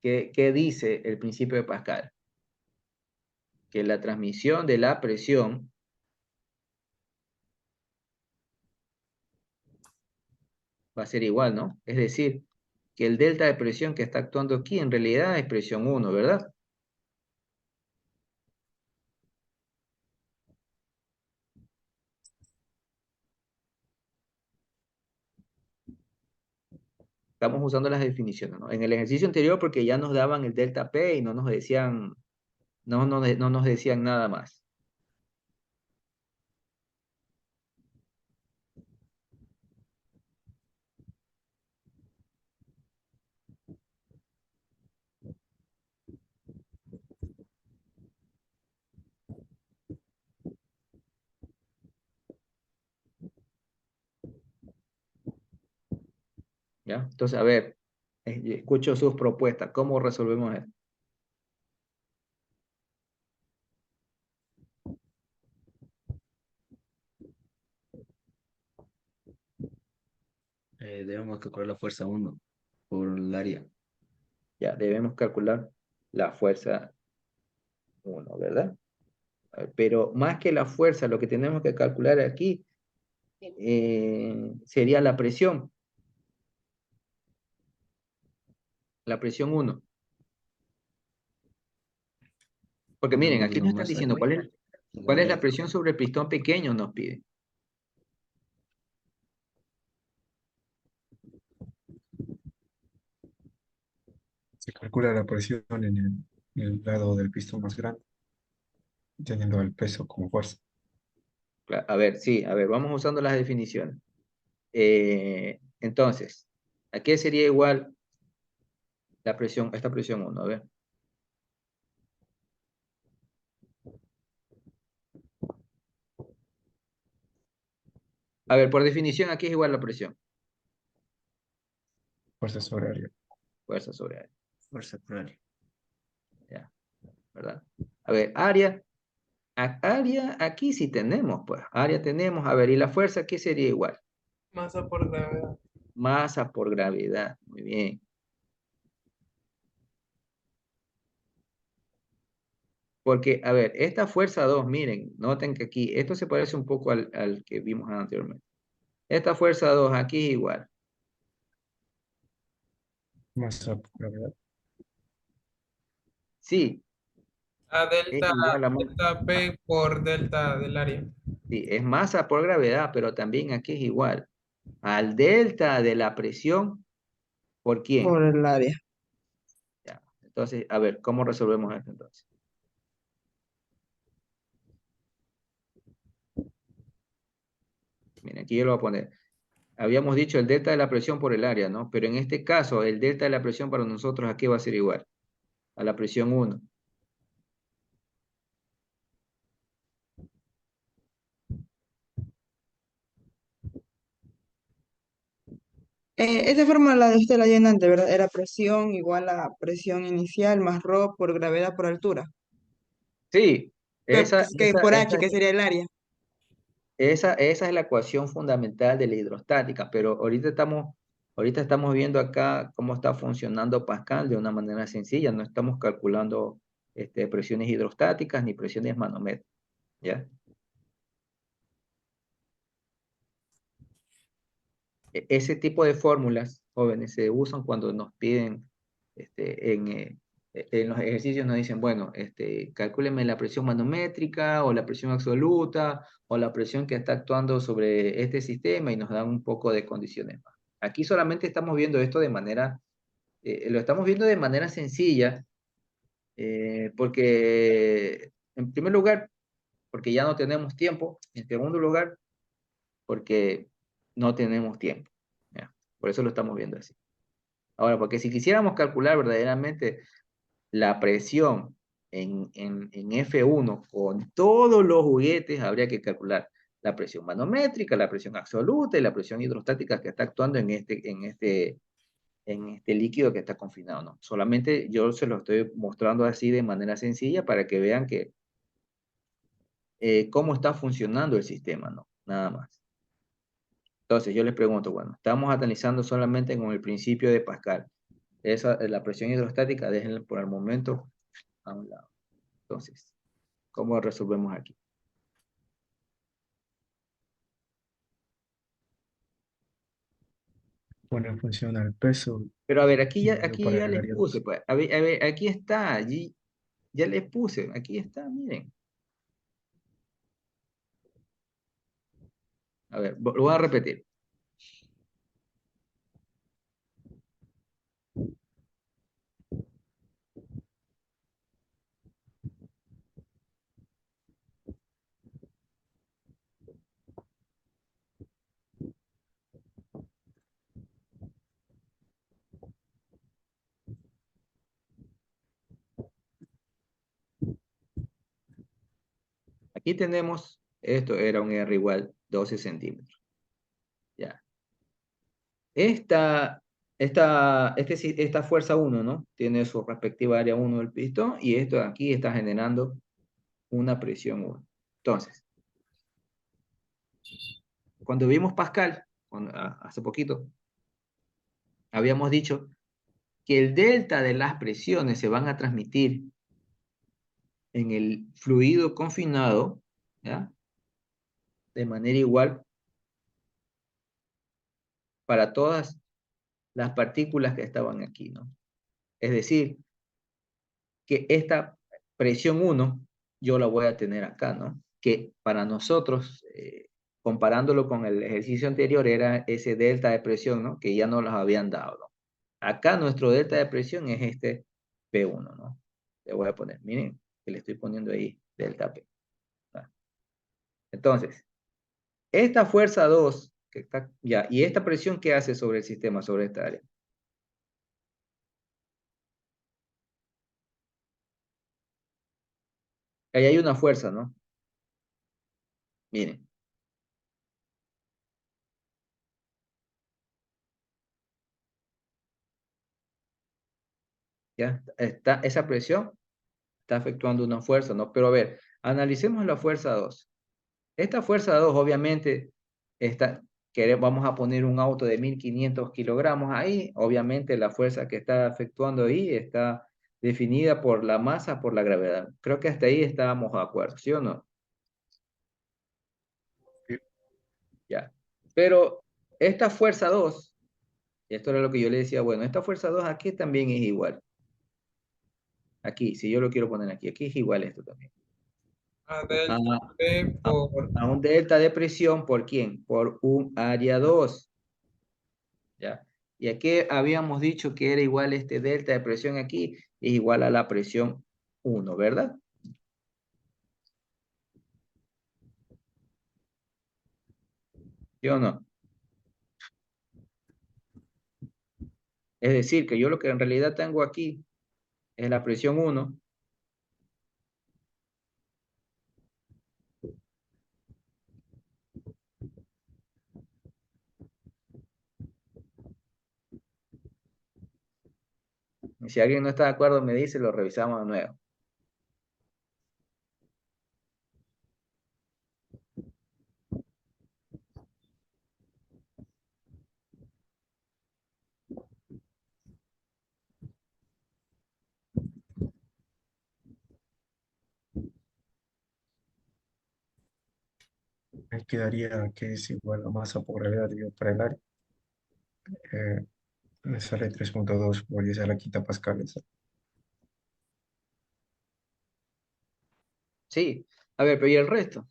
¿qué dice el principio de Pascal? Que la transmisión de la presión va a ser igual, ¿no? Es decir, que el delta de presión que está actuando aquí en realidad es presión 1, ¿verdad? Estamos usando las definiciones, ¿no? En el ejercicio anterior porque ya nos daban el delta P y no nos decían, no nos decían nada más. ¿Ya? Entonces, a ver, escucho sus propuestas. ¿Cómo resolvemos esto? Debemos calcular la fuerza 1 por el área. Ya, debemos calcular la fuerza 1, ¿verdad? A ver, pero más que la fuerza, lo que tenemos que calcular aquí sería la presión 1. Porque miren, aquí Uno nos están más diciendo algo cuál igual es a la F. presión sobre el pistón pequeño, nos piden. Se calcula la presión en el lado del pistón más grande, teniendo el peso como fuerza. A ver, sí, a ver, vamos usando las definiciones. Entonces, ¿a qué sería igual la presión, esta presión 1? A ver. A ver, por definición, aquí es igual la presión. Fuerza sobre área. Fuerza sobre área. Fuerza por área. Ya, ¿verdad? A ver, área. Área, aquí sí tenemos, pues. Área tenemos. A ver, ¿y la fuerza qué sería igual? Masa por gravedad. Masa por gravedad. Muy bien. Porque, a ver, esta fuerza 2, miren, noten que aquí, esto se parece un poco al que vimos anteriormente. Esta fuerza 2 aquí es igual. Masa por gravedad. Sí, A es delta, igual a delta P por delta del área. sí, es masa por gravedad, pero también aquí es igual. Al delta de la presión, ¿por quién? Por el área. Ya. Entonces, a ver, ¿cómo resolvemos esto entonces? Miren, aquí yo lo voy a poner. Habíamos dicho el delta de la presión por el área, ¿no? Pero en este caso, el delta de la presión para nosotros aquí va a ser igual a la presión 1. Esa fórmula de usted la llenan de verdad, era presión igual a presión inicial más ρ por gravedad por altura. Sí, Que por H, que sería el área. esa es la ecuación fundamental de la hidrostática, pero ahorita estamos viendo acá cómo está funcionando Pascal de una manera sencilla, no estamos calculando presiones hidrostáticas ni presiones manómetras, ¿ya? Ese tipo de fórmulas, jóvenes, se usan cuando nos piden, en los ejercicios nos dicen, bueno, calcúleme la presión manométrica o la presión absoluta o la presión que está actuando sobre este sistema y nos dan un poco de condiciones más. Aquí solamente estamos viendo esto lo estamos viendo de manera sencilla, porque, en primer lugar, porque ya no tenemos tiempo. En segundo lugar, porque no tenemos tiempo. ¿Ya? Por eso lo estamos viendo así. Ahora, porque si quisiéramos calcular verdaderamente la presión en F1 con todos los juguetes, habría que calcular la presión manométrica, la presión absoluta y la presión hidrostática que está actuando en este líquido que está confinado, ¿no? Solamente yo se lo estoy mostrando así de manera sencilla para que vean que cómo está funcionando el sistema, ¿no? Nada más. Entonces yo les pregunto, bueno, estamos analizando solamente con el principio de Pascal. La presión hidrostática, déjenla por el momento a un lado. Entonces, ¿cómo resolvemos aquí? Pone en función al peso Pero a ver, dividido aquí para ya el les área puse, 2. pues. A ver, aquí está, allí ya les puse, aquí está, miren. A ver, lo voy a repetir. Aquí tenemos, esto era un R igual 12 centímetros. Ya. Esta fuerza 1, ¿no? Tiene su respectiva área 1 del pistón y esto de aquí está generando una presión 1. Entonces, cuando vimos Pascal, hace poquito, habíamos dicho que el delta de las presiones se van a transmitir en el fluido confinado, ¿ya? De manera igual para todas las partículas que estaban aquí, ¿no? Es decir, que esta presión 1 yo la voy a tener acá, ¿no? Que para nosotros, comparándolo con el ejercicio anterior, era ese delta de presión, ¿no? Que ya nos los habían dado, ¿no? Acá nuestro delta de presión es este P1, ¿no? Le voy a poner, miren, que le estoy poniendo ahí delta P. ¿No? Entonces, esta fuerza 2, que está ya, y esta presión que hace sobre el sistema, sobre esta área. Ahí hay una fuerza, ¿no? Miren, ya está, esa presión está efectuando una fuerza, ¿no? Pero a ver, analicemos la fuerza 2. Esta fuerza 2, obviamente, está, vamos a poner un auto de 1500 kilogramos ahí. Obviamente, la fuerza que está efectuando ahí está definida por la masa, por la gravedad. Creo que hasta ahí estábamos de acuerdo, ¿sí o no? Sí. Ya. Pero esta fuerza 2, y esto era lo que yo le decía, bueno, esta fuerza 2 aquí también es igual. Aquí, si yo lo quiero poner aquí, aquí es igual esto también. A A, delta P a- por... a un delta de presión, ¿por quién? Por un área 2. ¿Ya? Y aquí habíamos dicho que era igual este delta de presión aquí, es igual a la presión 1, ¿verdad? ¿Sí o no? Es decir, que yo lo que en realidad tengo aquí es la presión 1. Y si alguien no está de acuerdo, me dice, lo revisamos de nuevo. Me quedaría que es igual a masa por gravedad dividido por el área. Eh, Me sale 3.2 por 10 a la quinta pascales. Sí. A ver, pero ¿y el resto?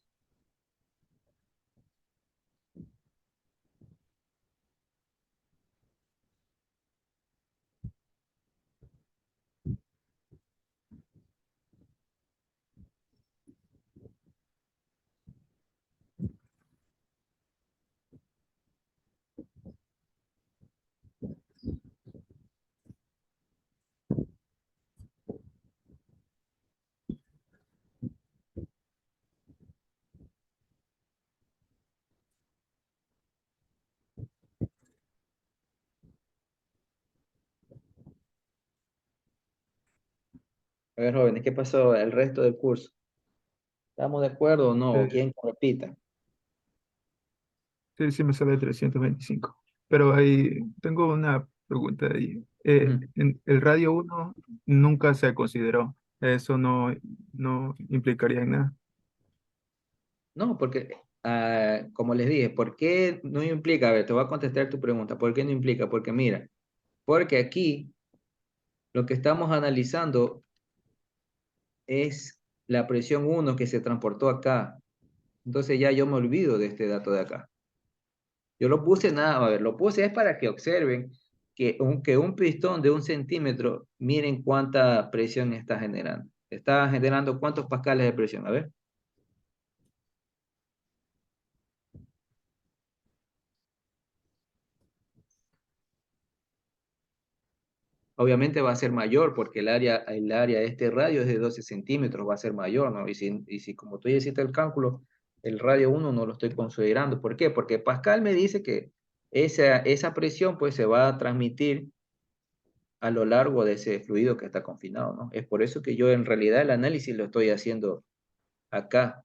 A ver, jóvenes, ¿qué pasó el resto del curso? ¿Estamos de acuerdo o no? ¿O Eh, quién repita? sí, sí me sale 325. Pero ahí tengo una pregunta ahí. Ujú. En el radio uno nunca se consideró. Eso no implicaría en nada. No, porque, como les dije, ¿por qué no implica? A ver, te voy a contestar tu pregunta. ¿Por qué no implica? Porque mira, porque aquí lo que estamos analizando es la presión 1 que se transportó acá. Entonces ya yo me olvido de este dato de acá. Yo lo puse nada, a ver, lo puse es para que observen que un pistón de 1 centímetro, miren cuánta presión está generando. Está generando cuántos pascales de presión. A ver, obviamente va a ser mayor porque el área de este radio es de 12 centímetros, va a ser mayor, ¿no? Y si como tú ya hiciste el cálculo, el radio 1 no lo estoy considerando. ¿Por qué? Porque Pascal me dice que esa presión pues se va a transmitir a lo largo de ese fluido que está confinado, ¿no? Es por eso que yo en realidad el análisis lo estoy haciendo acá.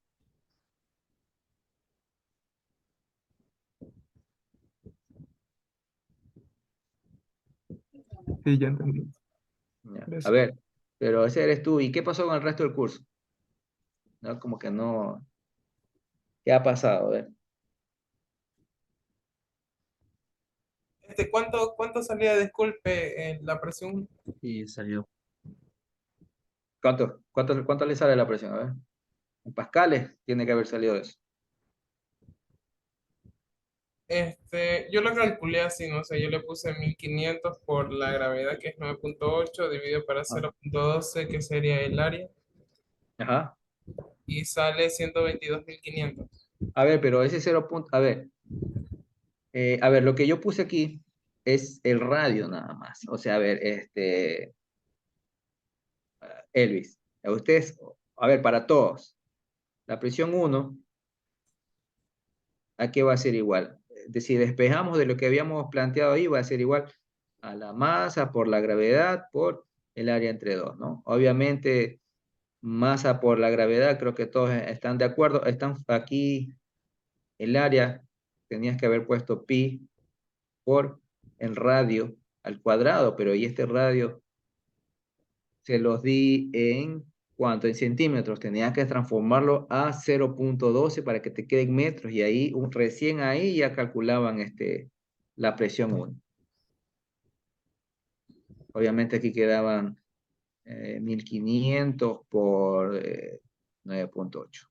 Sí, ya entendí. Ya. A Gracias. ver, pero ese eres tú. ¿Y qué pasó con el resto del curso? ¿No? Como que no. ¿Qué ha pasado? A ver. ¿Cuánto salía, disculpe, la presión? Y salió. ¿Cuánto le sale la presión? A ver. En pascales tiene que haber salido eso. Yo lo calculé así, no sé, yo le puse 1500 por la gravedad que es 9,8 dividido para Ah, 0,12 que sería el área ajá. y sale 122.500. A ver, pero ese cero punto. A ver, lo que yo puse aquí es el radio nada más. O sea, a ver, Elvis, a ustedes, a ver, para todos, la presión 1, ¿a qué va a ser igual? Si despejamos de lo que habíamos planteado ahí, va a ser igual a la masa por la gravedad por el área entre dos, ¿no? Obviamente, masa por la gravedad, creo que todos están de acuerdo. Están aquí el área, tenías que haber puesto pi por el radio al cuadrado, pero ¿y este radio? Se los di en cuánto, en centímetros, tenías que transformarlo a 0,12 para que te queden metros y ahí, recién ahí ya calculaban la presión 1. Obviamente aquí quedaban 1500 por 9,8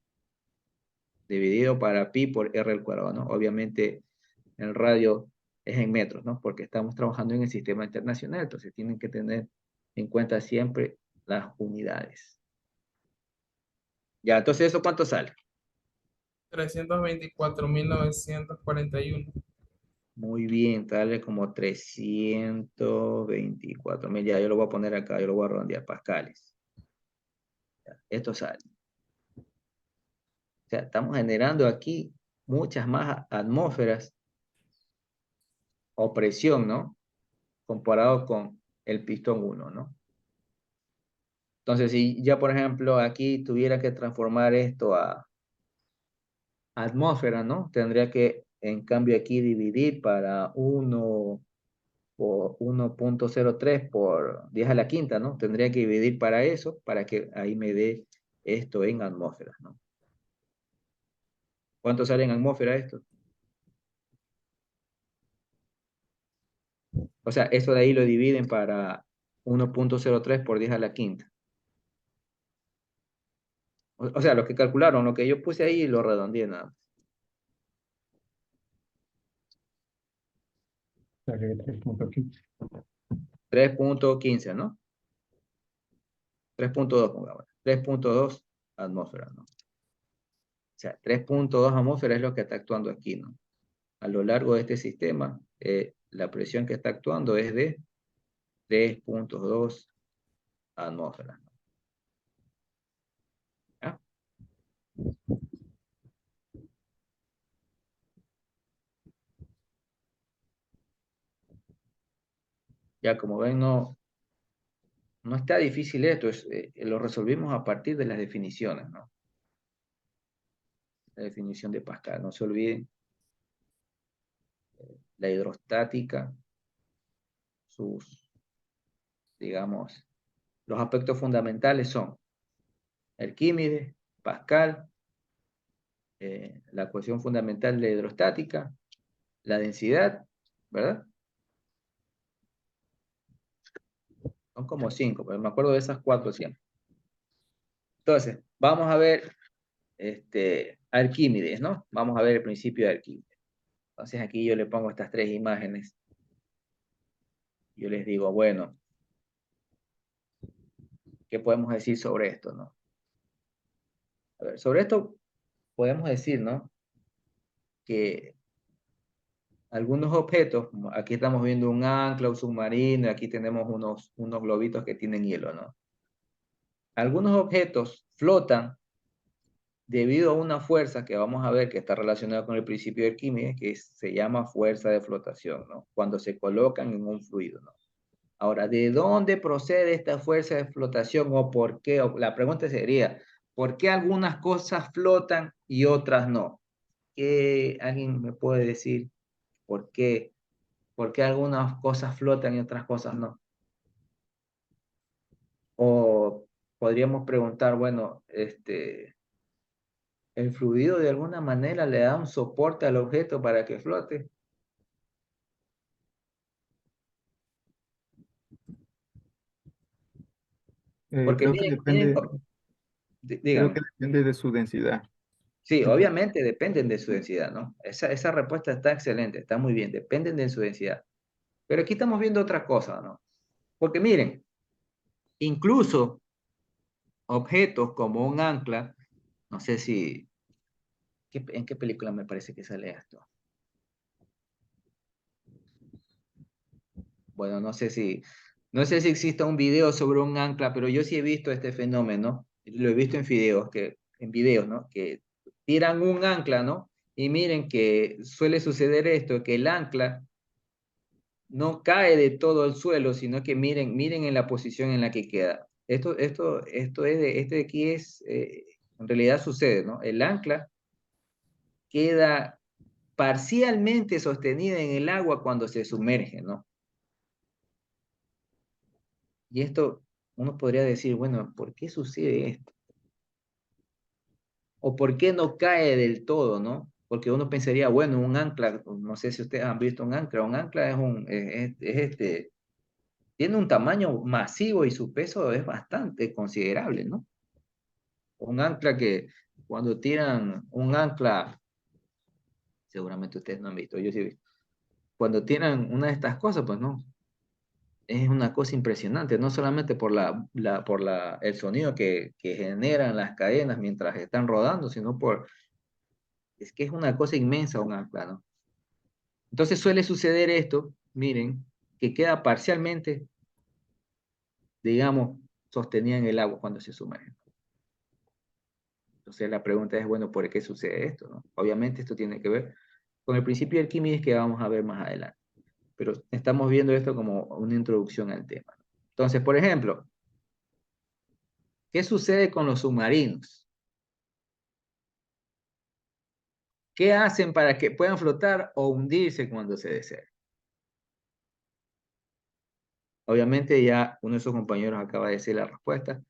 dividido para pi por r al cuadrado, ¿no? Obviamente el radio es en metros, ¿no? Porque estamos trabajando en el sistema internacional, entonces tienen que tener en cuenta siempre las unidades. Ya, entonces, ¿eso cuánto sale? 324.941. Muy bien, sale como 324.000. Ya, yo lo voy a poner acá, yo lo voy a redondear, pascales. Ya, esto sale. O sea, estamos generando aquí muchas más atmósferas o presión, ¿no? Comparado con el pistón 1, ¿no? Entonces, si ya, por ejemplo, aquí tuviera que transformar esto a atmósfera, ¿no? Tendría que, en cambio, aquí dividir para 1 por 1,03 por 10 a la quinta, ¿no? Tendría que dividir para eso, para que ahí me dé esto en atmósfera, ¿no? ¿Cuánto sale en atmósfera esto? O sea, esto de ahí lo dividen para 1,03 por 10 a la quinta. O sea, lo que calcularon, lo que yo puse ahí, lo redondeé nada más. Sale 3.15. 3,15, ¿no? 3,2, pongamos. 3,2 atmósferas, ¿no? O sea, 3,2 atmósferas es lo que está actuando aquí, ¿no? A lo largo de este sistema, la presión que está actuando es de 3,2 atmósferas, ¿no? ¿Ya? Ya, como ven, no está difícil esto, lo resolvimos a partir de las definiciones, ¿no? La definición de Pascal, no se olviden, la hidrostática, sus, digamos, los aspectos fundamentales son Arquímedes, Pascal, la ecuación fundamental de hidrostática, la densidad, ¿verdad? Son como 5, pero me acuerdo de esas 4 siempre. Entonces, vamos a ver Arquímedes, ¿no? Vamos a ver el principio de Arquímedes. Entonces aquí yo le pongo estas 3 imágenes. Yo les digo, bueno, ¿qué podemos decir sobre esto, no? A ver, sobre esto podemos decir, ¿no? Que algunos objetos, aquí estamos viendo un ancla, un submarino, y aquí tenemos unos globitos que tienen hielo, ¿no? Algunos objetos flotan debido a una fuerza que vamos a ver que está relacionada con el principio de Arquímedes, que se llama fuerza de flotación, ¿no? Cuando se colocan en un fluido, ¿no? Ahora, ¿de dónde procede esta fuerza de flotación o por qué? O la pregunta sería, ¿por qué algunas cosas flotan y otras no? ¿Qué alguien me puede decir por qué? ¿Por qué algunas cosas flotan y otras cosas no? O podríamos preguntar, bueno, el fluido de alguna manera le da un soporte al objeto para que flote. Porque Creo que miren, miren, depende, creo dígame. que depende de su densidad. Sí, Entonces, obviamente dependen de su densidad, ¿no? Esa respuesta está excelente, está muy bien, dependen de su densidad. Pero aquí estamos viendo otra cosa, ¿no? Porque miren, incluso objetos como un ancla, no sé si, ¿en qué película me parece que sale esto? Bueno, no sé si existe un video sobre un ancla, pero yo sí he visto este fenómeno, lo he visto en videos, ¿no? Que tiran un ancla, ¿no? Y miren que suele suceder esto, que el ancla no cae de todo el suelo, sino que miren en la posición en la que queda. Este de aquí en realidad sucede, ¿no? El ancla queda parcialmente sostenida en el agua cuando se sumerge, ¿no? Y esto, uno podría decir, bueno, ¿por qué sucede esto? ¿O por qué no cae del todo, no? Porque uno pensaría, bueno, un ancla, no sé si ustedes han visto un ancla tiene un tamaño masivo y su peso es bastante considerable, ¿no? Un ancla que cuando tiran un ancla, seguramente ustedes no han visto, yo sí he visto, cuando tiran una de estas cosas, pues no, es una cosa impresionante, no solamente por el sonido que generan las cadenas mientras están rodando, sino es que es una cosa inmensa un ancla, ¿no? Entonces suele suceder esto, miren, que queda parcialmente, digamos, sostenida en el agua cuando se sumerge. Entonces la pregunta es, bueno, ¿por qué sucede esto, no? Obviamente esto tiene que ver con el principio de Arquímedes que vamos a ver más adelante, pero estamos viendo esto como una introducción al tema. Entonces, por ejemplo, ¿qué sucede con los submarinos? ¿Qué hacen para que puedan flotar o hundirse cuando se desea? Obviamente ya uno de sus compañeros acaba de decir la respuesta.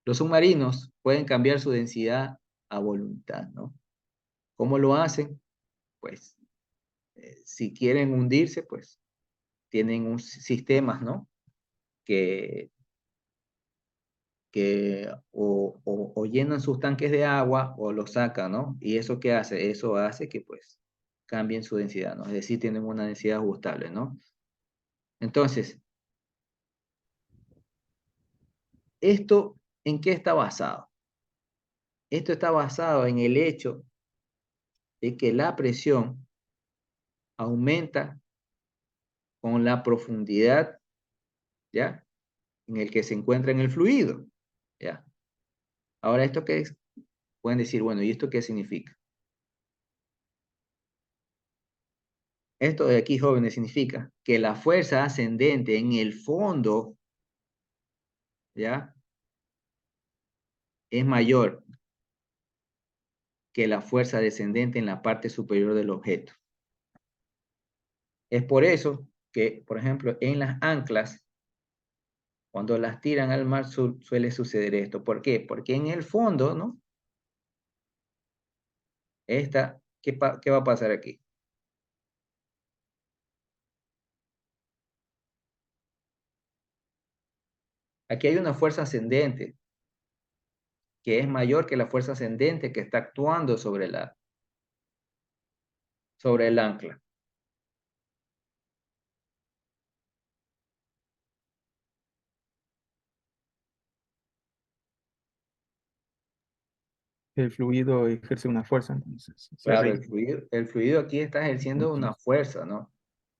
Los submarinos pueden cambiar su densidad a voluntad, ¿no? ¿Cómo lo hacen? Pues si quieren hundirse, pues tienen sistemas, ¿no? Que, que llenan sus tanques de agua o los sacan, ¿no? ¿Y eso qué hace? Eso hace que pues cambien su densidad, ¿no? Es decir, tienen una densidad ajustable, ¿no? Entonces, ¿esto en qué está basado? Esto está basado en el hecho de que la presión aumenta con la profundidad, ¿ya? En el que se encuentra en el fluido, ¿ya? Ahora, ¿esto qué es? Pueden decir, bueno, ¿y esto qué significa? Esto de aquí, jóvenes, significa que la fuerza ascendente en el fondo, ¿ya? Es mayor que la fuerza descendente en la parte superior del objeto. Es por eso que, por ejemplo, en las anclas, cuando las tiran al mar suele suceder esto. ¿Por qué? Porque en el fondo, ¿no? ¿Qué va a pasar aquí? Aquí hay una fuerza ascendente que es mayor que la fuerza ascendente que está actuando sobre el ancla. el fluido ejerce una fuerza, entonces se Claro, rige. el fluido aquí está ejerciendo una fuerza, ¿no?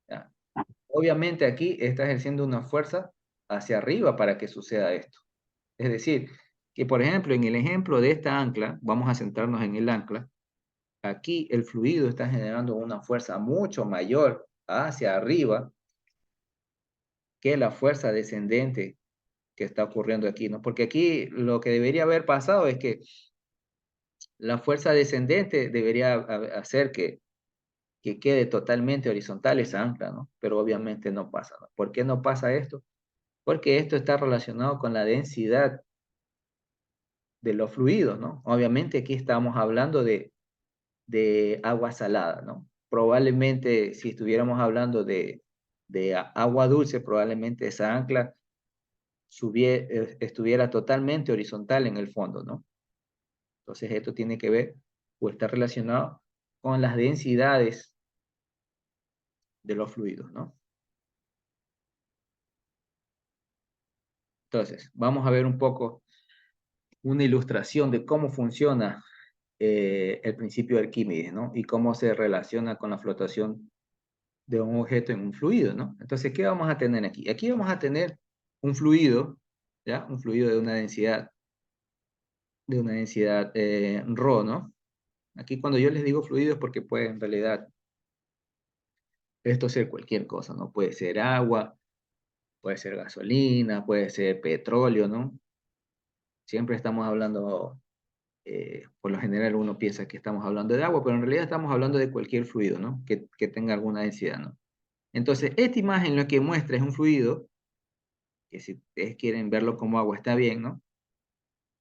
Ya. Obviamente aquí está ejerciendo una fuerza hacia arriba para que suceda esto. Es decir, que por ejemplo, en el ejemplo de esta ancla, vamos a centrarnos en el ancla, aquí el fluido está generando una fuerza mucho mayor hacia arriba que la fuerza descendente que está ocurriendo aquí, ¿no? Porque aquí lo que debería haber pasado es que la fuerza descendente debería hacer que quede totalmente horizontal esa ancla, ¿no? Pero obviamente no pasa, ¿no? ¿Por qué no pasa esto? Porque esto está relacionado con la densidad de los fluidos, ¿no? Obviamente aquí estamos hablando de agua salada, ¿no? Probablemente si estuviéramos hablando de agua dulce, probablemente esa ancla estuviera totalmente horizontal en el fondo, ¿no? Entonces esto tiene que ver o está relacionado con las densidades de los fluidos, ¿no? Entonces, vamos a ver un poco una ilustración de cómo funciona el principio de Arquímedes, ¿no? Y cómo se relaciona con la flotación de un objeto en un fluido, ¿no? Entonces, ¿qué vamos a tener aquí? Aquí vamos a tener un fluido, ¿ya? Un fluido de una densidad ρ, ¿no? Aquí cuando yo les digo fluido es porque puede en realidad esto ser cualquier cosa, ¿no? Puede ser agua, puede ser gasolina, puede ser petróleo, ¿no? Siempre estamos hablando, por lo general uno piensa que estamos hablando de agua, pero en realidad estamos hablando de cualquier fluido, ¿no? Que tenga alguna densidad, ¿no? Entonces, esta imagen lo que muestra es un fluido, que si ustedes quieren verlo como agua está bien, ¿no?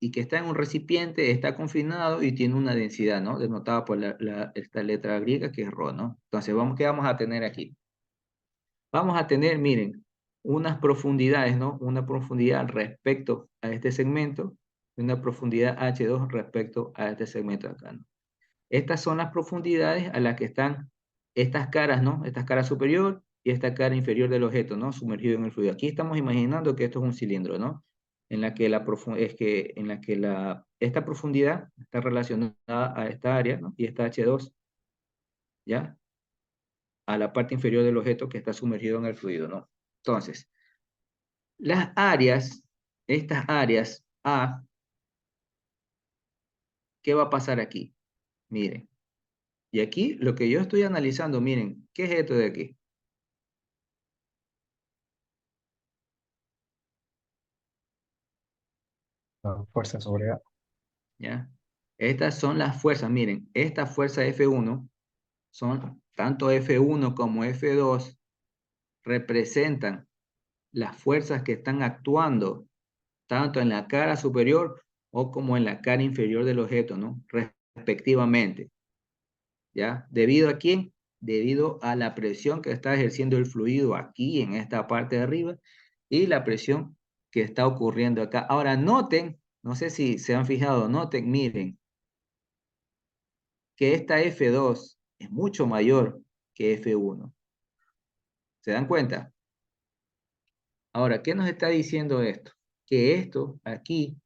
Y que está en un recipiente, está confinado y tiene una densidad, ¿no? Denotada por esta letra griega que es ρ, ¿no? Entonces, ¿qué vamos a tener aquí? Vamos a tener, miren, unas profundidades, ¿no? Una profundidad respecto a este segmento y una profundidad H2 respecto a este segmento de acá, ¿no? Estas son las profundidades a las que están estas caras, ¿no? Esta cara superior y esta cara inferior del objeto, ¿no? Sumergido en el fluido. Aquí estamos imaginando que esto es un cilindro, ¿no? En la que esta profundidad está relacionada a esta área, ¿no? Y esta H2, ¿ya? A la parte inferior del objeto que está sumergido en el fluido, ¿no? Entonces, las áreas, estas áreas A, ¿qué va a pasar aquí? Miren, y aquí lo que yo estoy analizando, miren, ¿qué es esto de aquí? La fuerza sobre A. ¿Ya? Estas son las fuerzas, miren, esta fuerza F1 son tanto F1 como F2 representan las fuerzas que están actuando tanto en la cara superior o como en la cara inferior del objeto, ¿no? Respectivamente. ¿Ya? ¿Debido a quién? Debido a la presión que está ejerciendo el fluido aquí en esta parte de arriba y la presión que está ocurriendo acá. Ahora noten, no sé si se han fijado, noten, miren, que esta F2 es mucho mayor que F1. ¿Se dan cuenta? Ahora, ¿qué nos está diciendo esto? Que esto aquí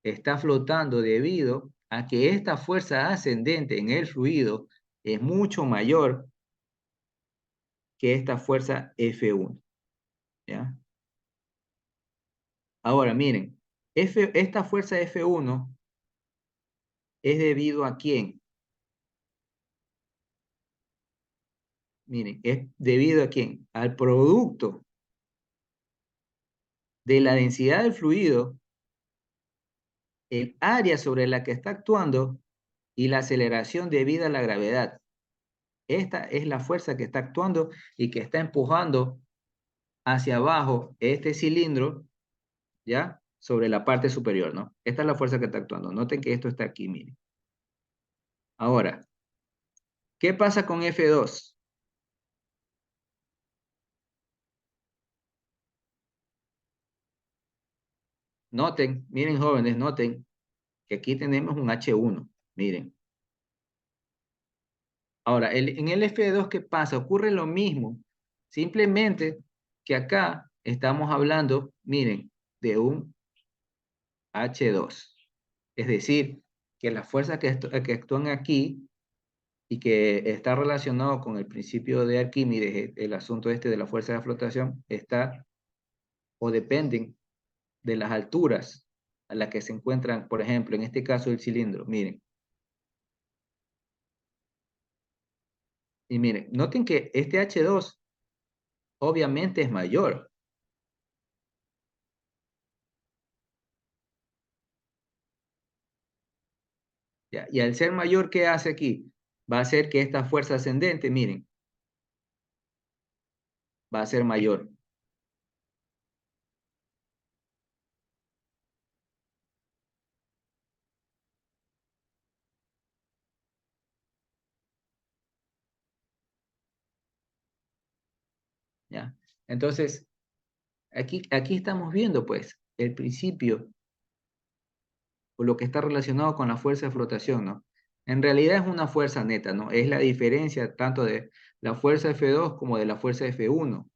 está flotando debido a que esta fuerza ascendente en el fluido es mucho mayor que esta fuerza F1. ¿Ya? Ahora, miren, esta fuerza F1 es debido a quién. Miren, es debido a quién. Al producto de la densidad del fluido, el área sobre la que está actuando y la aceleración debida a la gravedad. Esta es la fuerza que está actuando y que está empujando hacia abajo este cilindro, ¿ya? Sobre la parte superior, ¿no? Esta es la fuerza que está actuando. Noten que esto está aquí, miren. Ahora, ¿qué pasa con F2? Noten, miren jóvenes, noten que aquí tenemos un H1, miren. Ahora, en el F2, ¿qué pasa? Ocurre lo mismo, simplemente que acá estamos hablando, miren, de un H2. Es decir, que las fuerzas que actúan aquí y que está relacionado con el principio de Arquímedes, el asunto este de la fuerza de flotación, está o dependen de las alturas a las que se encuentran, por ejemplo, en este caso el cilindro. Miren, y miren, noten que este H2 obviamente es mayor. ¿Ya? Y al ser mayor, ¿qué hace aquí? Va a hacer que esta fuerza ascendente, miren, va a ser mayor. ¿Ya? Entonces, aquí estamos viendo, pues, el principio o lo que está relacionado con la fuerza de flotación, ¿no? En realidad es una fuerza neta, ¿no? Es la diferencia tanto de la fuerza F2 como de la fuerza F1.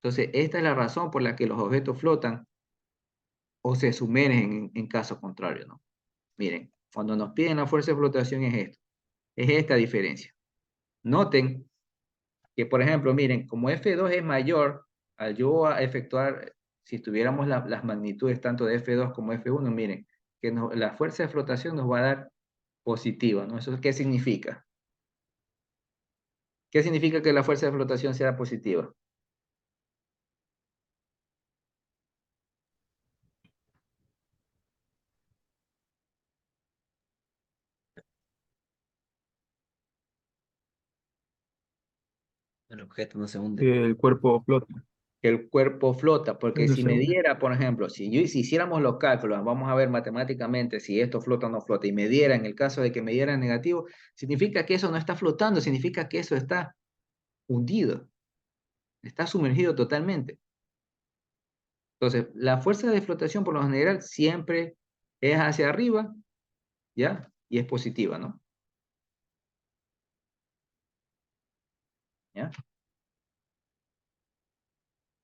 Entonces, esta es la razón por la que los objetos flotan o se sumergen en caso contrario, ¿no? Miren, cuando nos piden la fuerza de flotación es esta diferencia. Noten que, por ejemplo, miren, como F2 es mayor, al yo efectuar, si tuviéramos las magnitudes tanto de F2 como F1, miren, que la fuerza de flotación nos va a dar positiva, ¿no? ¿Eso qué significa? ¿Qué significa que la fuerza de flotación sea positiva? El objeto no se hunde. El cuerpo flota. Que el cuerpo flota, porque No si se me hunde. diera, por ejemplo, si hiciéramos los cálculos, vamos a ver matemáticamente si esto flota o no flota, y me diera, en el caso de que me diera negativo, significa que eso no está flotando, significa que eso está hundido, está sumergido totalmente. Entonces, la fuerza de flotación por lo general siempre es hacia arriba, ¿ya? Y es positiva, ¿no? ¿Ya?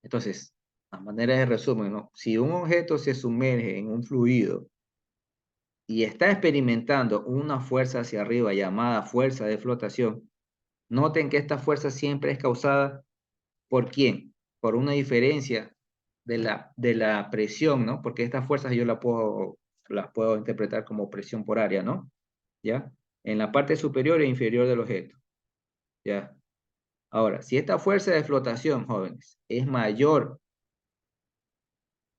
Entonces, a manera de resumen, ¿no? Si un objeto se sumerge en un fluido y está experimentando una fuerza hacia arriba llamada fuerza de flotación, noten que esta fuerza siempre es causada ¿por quién? Por una diferencia de la presión, ¿no? Porque estas fuerzas yo las puedo interpretar como presión por área, ¿no? ¿Ya? En la parte superior e inferior del objeto, ¿ya? Ahora, si esta fuerza de flotación, jóvenes, es mayor,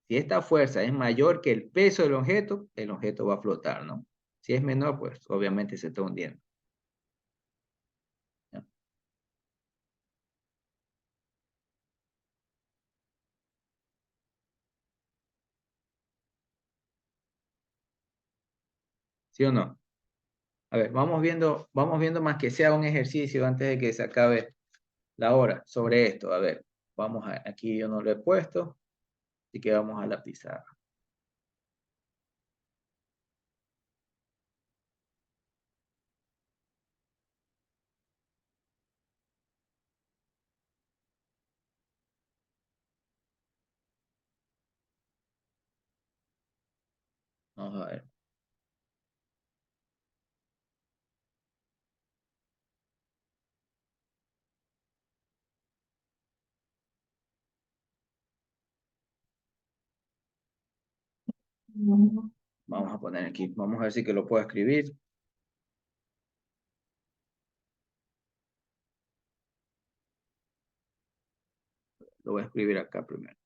si esta fuerza es mayor que el peso del objeto, el objeto va a flotar, ¿no? Si es menor, pues obviamente se está hundiendo. ¿Ya? ¿Sí o no? A ver, vamos viendo más que sea un ejercicio antes de que se acabe la hora sobre esto. A ver, aquí yo no lo he puesto, así que vamos a la pizarra. Vamos a ver. Vamos a poner aquí, vamos a ver si que lo puedo escribir. Lo voy a escribir acá primero.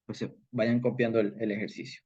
Pues vayan copiando el ejercicio.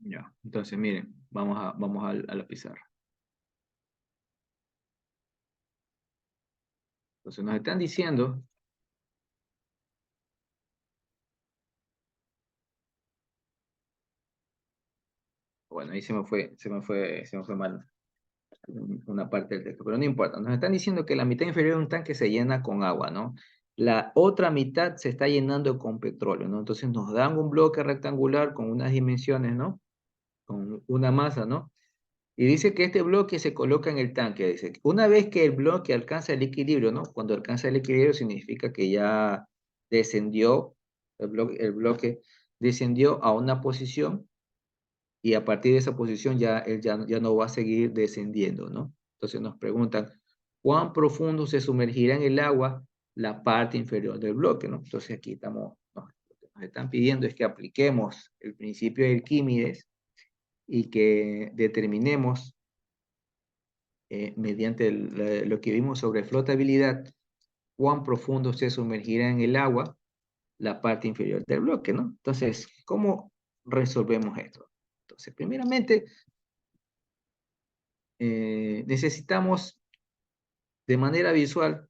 Ya, entonces miren, vamos a la pizarra. Entonces nos están diciendo, bueno, ahí se me fue mal una parte del texto, pero no importa. Nos están diciendo que la mitad inferior de un tanque se llena con agua, ¿no? La otra mitad se está llenando con petróleo, ¿no? Entonces nos dan un bloque rectangular con unas dimensiones, ¿no? Con una masa, ¿no? Y dice que este bloque se coloca en el tanque. Dice, una vez que el bloque alcanza el equilibrio, ¿no? Cuando alcanza el equilibrio significa que ya descendió, el bloque descendió a una posición y a partir de esa posición ya él ya no va a seguir descendiendo, ¿no? Entonces nos preguntan, ¿cuán profundo se sumergirá en el agua la parte inferior del bloque, ¿no? Entonces aquí lo que nos están pidiendo es que apliquemos el principio de Arquímedes y que determinemos mediante lo que vimos sobre flotabilidad, cuán profundo se sumergirá en el agua la parte inferior del bloque, ¿no? Entonces, ¿cómo resolvemos esto? Entonces, primeramente, necesitamos de manera visual,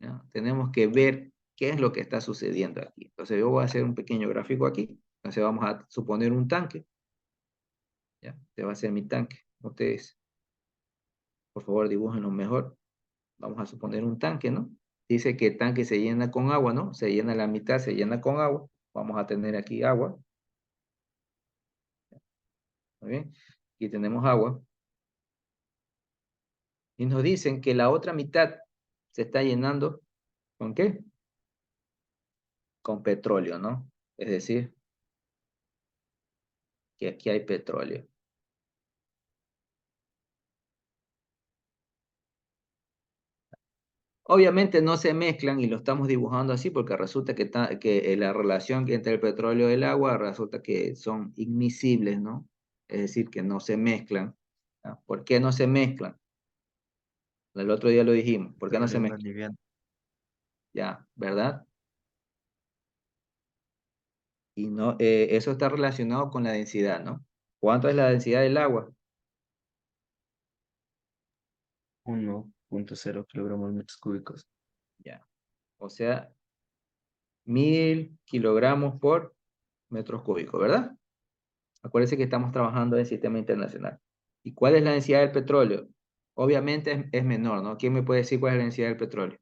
¿no? Tenemos que ver qué es lo que está sucediendo aquí. Entonces, yo voy a hacer un pequeño gráfico aquí. Entonces, vamos a suponer un tanque. ¿Ya? Este va a ser mi tanque. Ustedes, por favor, dibújenlo mejor. Vamos a suponer un tanque, ¿no? Dice que el tanque se llena con agua, ¿no? Se llena la mitad, se llena con agua. Vamos a tener aquí agua. Muy bien. Aquí tenemos agua. Y nos dicen que la otra mitad se está llenando ¿con qué? Con petróleo, ¿no? Es decir, que aquí hay petróleo. Obviamente no se mezclan y lo estamos dibujando así porque resulta que la relación entre el petróleo y el agua resulta que son inmiscibles, ¿no? Es decir, que no se mezclan. ¿Ah? ¿Por qué no se mezclan? El otro día lo dijimos. ¿Por qué no se Petróleo es más mezclan? liviano. Ya, ¿verdad? Y no, eso está relacionado con la densidad, ¿no? ¿Cuánto es la densidad del agua? 1.0 kilogramos metros cúbicos. Ya. O sea, 1000 kilogramos por metros cúbicos, ¿verdad? Acuérdense que estamos trabajando en sistema internacional. ¿Y cuál es la densidad del petróleo? Obviamente es menor, ¿no? ¿Quién me puede decir cuál es la densidad del petróleo?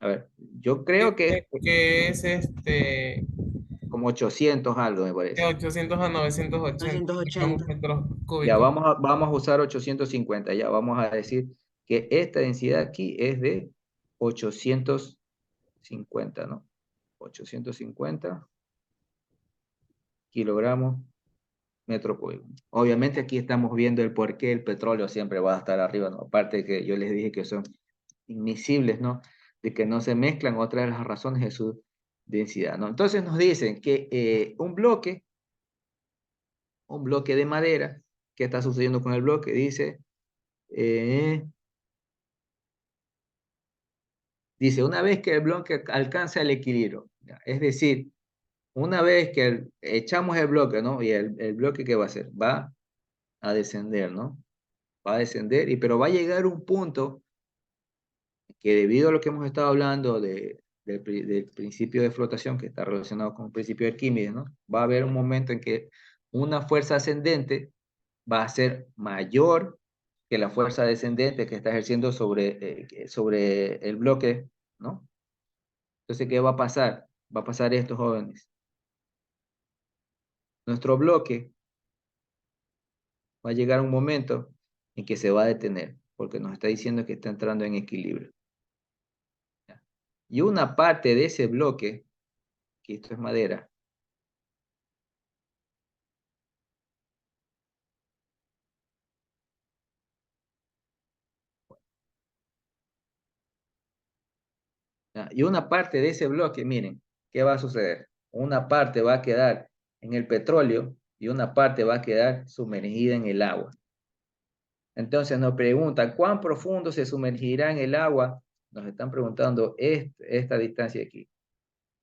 A ver, yo creo que es Que es como 800 algo, me de parece. 800 a 980 980. metros Ya cúbicos. vamos a usar 850, ya vamos a decir que esta densidad aquí es de 850, ¿no? 850 kilogramos metro cúbico. Obviamente aquí estamos viendo el por qué el petróleo siempre va a estar arriba, ¿no? Aparte de que yo les dije que son inmiscibles, ¿no? De que no se mezclan, otra de las razones es su densidad, ¿no? Entonces nos dicen que un bloque de madera, ¿qué está sucediendo con el bloque? Eh, dice, una vez que el bloque alcanza el equilibrio, ¿ya? Es decir, una vez que echamos el bloque, ¿no? Y el bloque, ¿qué va a hacer? Va a descender, ¿no? Va a descender, pero va a llegar un punto que debido a lo que hemos estado hablando del principio de flotación que está relacionado con el principio de Arquímedes, ¿no? Va a haber un momento en que una fuerza ascendente va a ser mayor que la fuerza descendente que está ejerciendo sobre el bloque, ¿no? Entonces, ¿qué va a pasar? Va a pasar esto, jóvenes. Nuestro bloque va a llegar un momento en que se va a detener, porque nos está diciendo que está entrando en equilibrio. ¿Ya? Y una parte de ese bloque, que esto es madera, ¿ya? Y una parte de ese bloque, miren, ¿qué va a suceder? Una parte va a quedar en el petróleo y una parte va a quedar sumergida en el agua. Entonces nos preguntan, ¿cuán profundo se sumergirá en el agua? Nos están preguntando esta distancia aquí.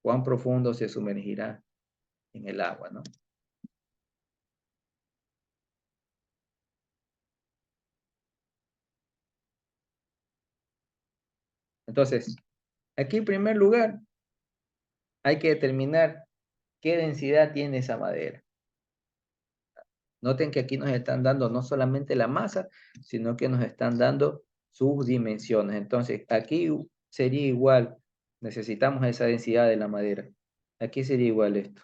¿Cuán profundo se sumergirá en el agua, no? Entonces, aquí en primer lugar, hay que determinar qué densidad tiene esa madera. Noten que aquí nos están dando no solamente la masa, sino que nos están dando sus dimensiones. Entonces, aquí sería igual, necesitamos esa densidad de la madera. Aquí sería igual esto.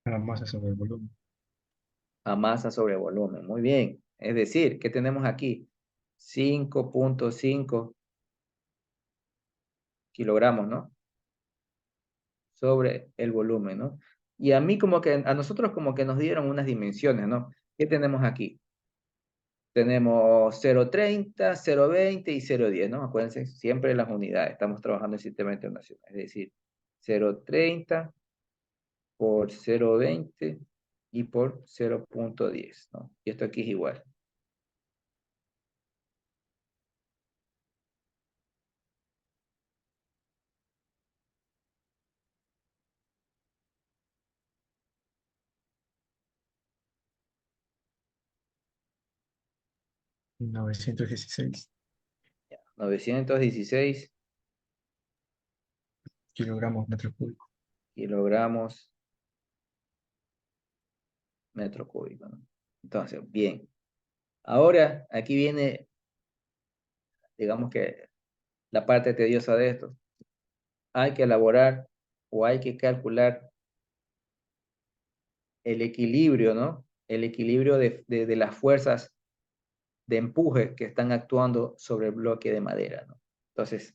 La masa sobre el volumen. A masa sobre volumen. Muy bien. Es decir, ¿qué tenemos aquí? 5.5 kilogramos, ¿no? Sobre el volumen, ¿no? Y a mí como que, a nosotros como que nos dieron unas dimensiones, ¿no? ¿Qué tenemos aquí? Tenemos 0.30, 0.20 y 0.10, ¿no? Acuérdense, siempre las unidades. Estamos trabajando en sistema internacional. Es decir, 0.30 por 0.20 y por 0.10, ¿no? Y esto aquí es igual. Y 916 916 kilogramos metros cúbicos. kilogramos metro cúbico, ¿no? Entonces, bien. Ahora, aquí viene, digamos que la parte tediosa de esto. Hay que elaborar o hay que calcular el equilibrio, ¿no? El equilibrio de las fuerzas de empuje que están actuando sobre el bloque de madera, ¿no? Entonces,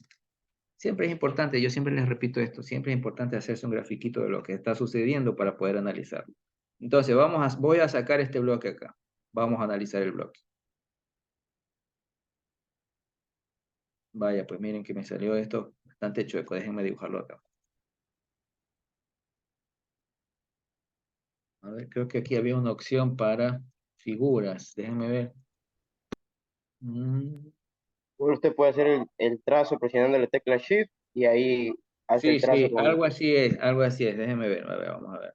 siempre es importante, yo siempre les repito esto, siempre es importante hacerse un grafiquito de lo que está sucediendo para poder analizarlo. Entonces, voy a sacar este bloque acá. Vamos a analizar el bloque. Vaya, pues miren que me salió esto bastante chueco. Déjenme dibujarlo acá. A ver, creo que aquí había una opción para figuras. Déjenme ver. Usted puede hacer el trazo presionando la tecla Shift y ahí hace Sí, el trazo sí, con... algo así es. Déjenme ver, a ver, vamos a ver.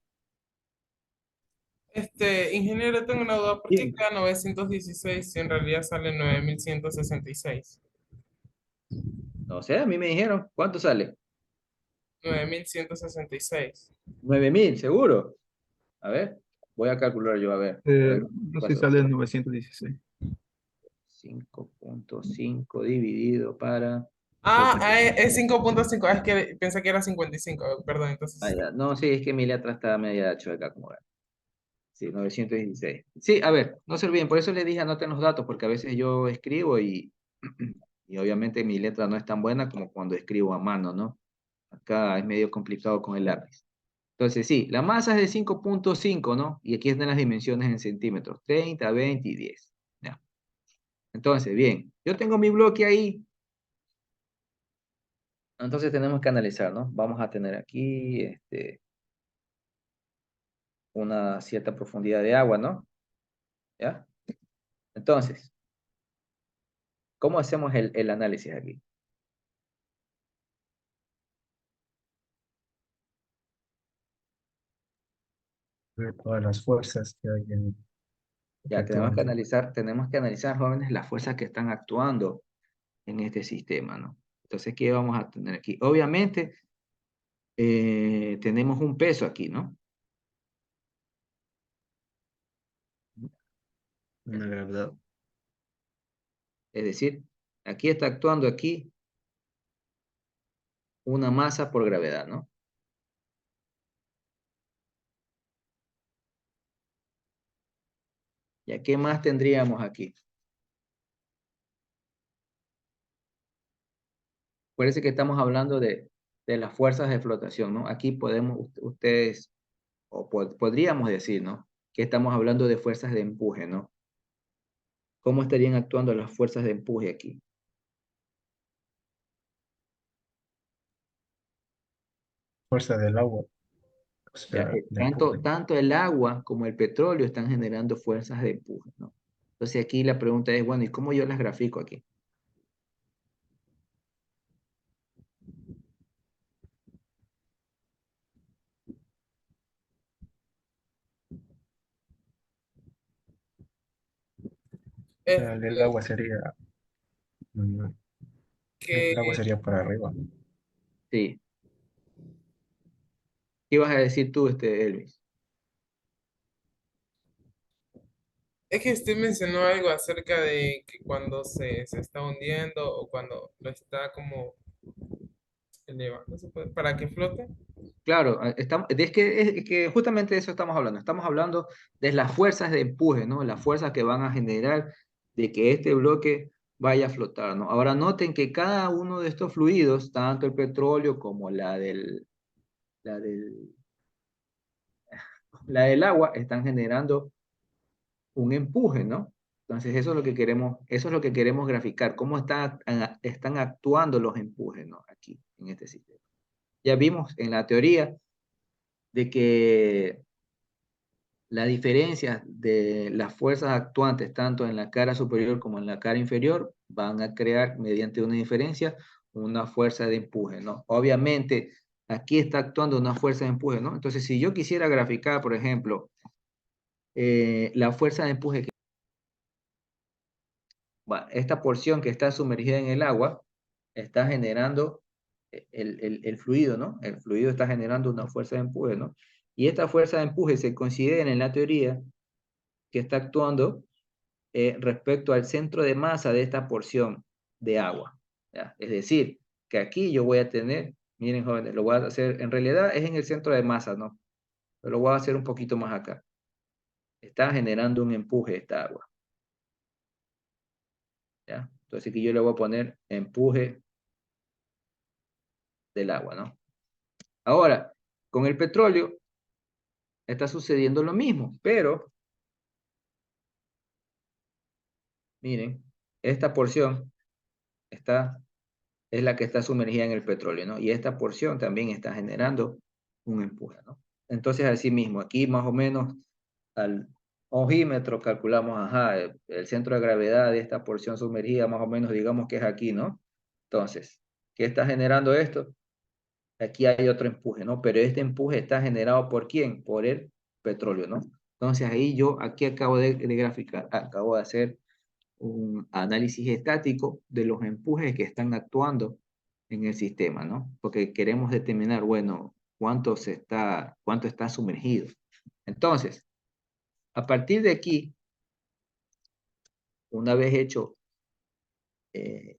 Ingeniero, tengo una duda. ¿Por qué Bien. queda 916 si en realidad sale 9166? No sé, a mí me dijeron. ¿Cuánto sale? 9166. 9.000, seguro. A ver, voy a calcular yo, a ver, ¿qué No sé si pasó? sale 916. 5.5 dividido para... Es 5.5. Es que pensé que era 55. Perdón, Ah, entonces. ya. No, sí, es que mi letra está media chueca como era. Sí, 916. Sí, a ver, no se olviden, por eso les dije anoten los datos, porque a veces yo escribo y obviamente mi letra no es tan buena como cuando escribo a mano, ¿no? Acá es medio complicado con el lápiz. Entonces, sí, la masa es de 5.5, ¿no? Y aquí están las dimensiones en centímetros, 30, 20 y 10. ¿Ya? Entonces, bien, yo tengo mi bloque ahí. Entonces tenemos que analizar, ¿no? Vamos a tener aquí una cierta profundidad de agua, ¿no? ¿Ya? Entonces, ¿cómo hacemos el análisis aquí? Ver todas las fuerzas que hay que Ya actúan. tenemos que analizar, jóvenes, las fuerzas que están actuando en este sistema, ¿no? Entonces, ¿qué vamos a tener aquí? Obviamente, tenemos un peso aquí, ¿no? Una gravedad. Es decir, aquí está actuando aquí una masa por gravedad, ¿no? ¿Y a qué más tendríamos aquí? Parece que estamos hablando de las fuerzas de flotación, ¿no? Aquí podemos, ustedes, o podríamos decir, ¿no? Que estamos hablando de fuerzas de empuje, ¿no? ¿Cómo estarían actuando las fuerzas de empuje aquí? Fuerza del agua, o Ya, sea, de tanto, empuje. tanto el agua como el petróleo están generando fuerzas de empuje, ¿no? Entonces aquí la pregunta es, bueno, ¿y cómo yo las grafico aquí? El Este, agua sería, mm, que el agua sería para arriba. Sí. ¿Qué ibas a decir tú, Elvis? es que usted mencionó algo acerca de que cuando se está hundiendo o cuando lo está como elevando, para que flote. Claro, es que justamente de eso estamos hablando. Estamos hablando de las fuerzas de empuje, ¿no? Las fuerzas que van a generar de que este bloque vaya a flotar, ¿no? Ahora noten que cada uno de estos fluidos, tanto el petróleo como la del, la del agua, están generando un empuje, ¿no? Entonces eso es lo que queremos, eso es lo que queremos graficar, cómo están actuando los empujes, ¿no? Aquí, en este sistema. Ya vimos en la teoría de que la diferencia de las fuerzas actuantes, tanto en la cara superior como en la cara inferior, van a crear, mediante una diferencia, una fuerza de empuje, ¿no? Obviamente, aquí está actuando una fuerza de empuje, ¿no? Entonces, si yo quisiera graficar, por ejemplo, la fuerza de empuje, bueno, esta porción que está sumergida en el agua, está generando el fluido, ¿no? El fluido está generando una fuerza de empuje, ¿no? Y esta fuerza de empuje se considera en la teoría que está actuando respecto al centro de masa de esta porción de agua. ¿Ya? Es decir, que aquí yo voy a tener, miren jóvenes, lo voy a hacer, en realidad es en el centro de masa, ¿no? Pero lo voy a hacer un poquito más acá. Está generando un empuje esta agua. ¿Ya? Entonces aquí yo le voy a poner empuje del agua, ¿no? Ahora, con el petróleo está sucediendo lo mismo, pero miren, esta porción está es la que está sumergida en el petróleo, ¿no? Y esta porción también está generando un empuje, ¿no? Entonces, así mismo, aquí más o menos al ojímetro calculamos, ajá, el centro de gravedad de esta porción sumergida, más o menos, digamos que es aquí, ¿no? Entonces, ¿qué está generando esto? Aquí hay otro empuje, ¿no? Pero este empuje está generado ¿por quién? Por el petróleo, ¿no? Entonces, ahí yo, aquí acabo de graficar, acabo de hacer un análisis estático de los empujes que están actuando en el sistema, ¿no? Porque queremos determinar, bueno, cuánto está sumergido. Entonces, a partir de aquí, una vez hecho eh,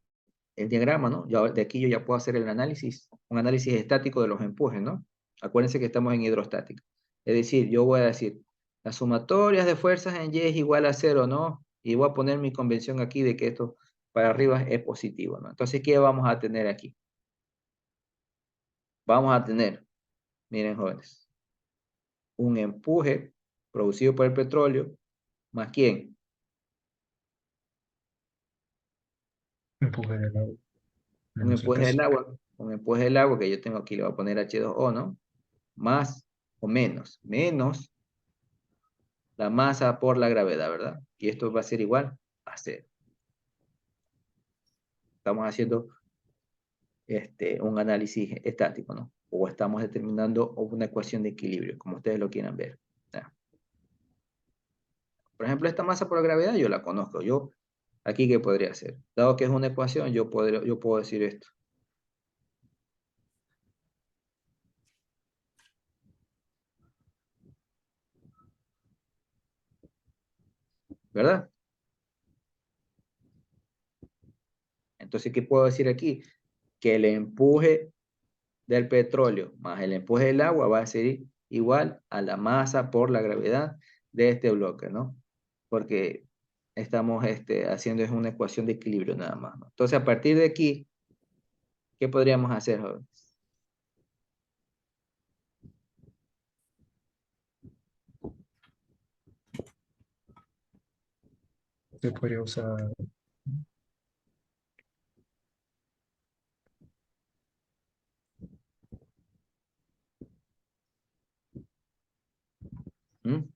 el diagrama, ¿no? De aquí yo ya puedo hacer el análisis, un análisis estático de los empujes, ¿no? Acuérdense que estamos en hidrostática. Es decir, yo voy a decir, las sumatorias de fuerzas en Y es igual a cero, ¿no? Y voy a poner mi convención aquí de que esto para arriba es positivo, ¿no? Entonces, ¿qué vamos a tener aquí? Vamos a tener, miren jóvenes, un empuje producido por el petróleo, ¿más quién? Empuje del agua. Un Menos empuje Ps. del agua, un empuje del agua que yo tengo aquí, le voy a poner H2O, ¿no? Más o menos, menos la masa por la gravedad, ¿verdad? Y esto va a ser igual a cero. Estamos haciendo un análisis estático, ¿no? O estamos determinando una ecuación de equilibrio, como ustedes lo quieran ver. ¿Ya? Por ejemplo, esta masa por la gravedad yo la conozco. Yo, aquí, ¿qué podría hacer? Dado que es una ecuación, yo puedo decir esto. ¿Verdad? Entonces, ¿qué puedo decir aquí? Que el empuje del petróleo más el empuje del agua va a ser igual a la masa por la gravedad de este bloque, ¿no? Porque estamos haciendo es una ecuación de equilibrio nada más, ¿no? Entonces, a partir de aquí, ¿qué podríamos hacer, jóvenes? Se podría usar ¿Mm?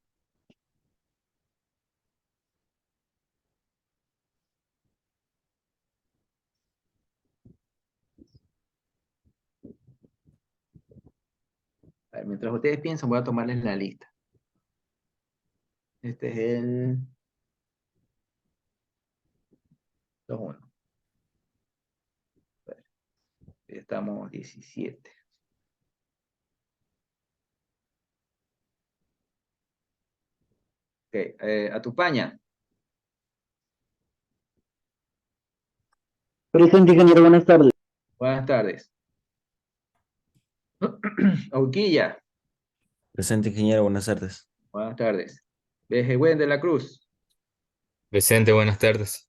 A ver, mientras ustedes piensan, voy a tomarles la lista. Este es el 2-1. A ver, ya estamos 17. Ok, a tu paña. Presente, ingeniero, buenas tardes. Buenas tardes. Auquilla. Presente, ingeniero, buenas tardes. Buenas tardes. Bejegüen de la Cruz. Presente, buenas tardes.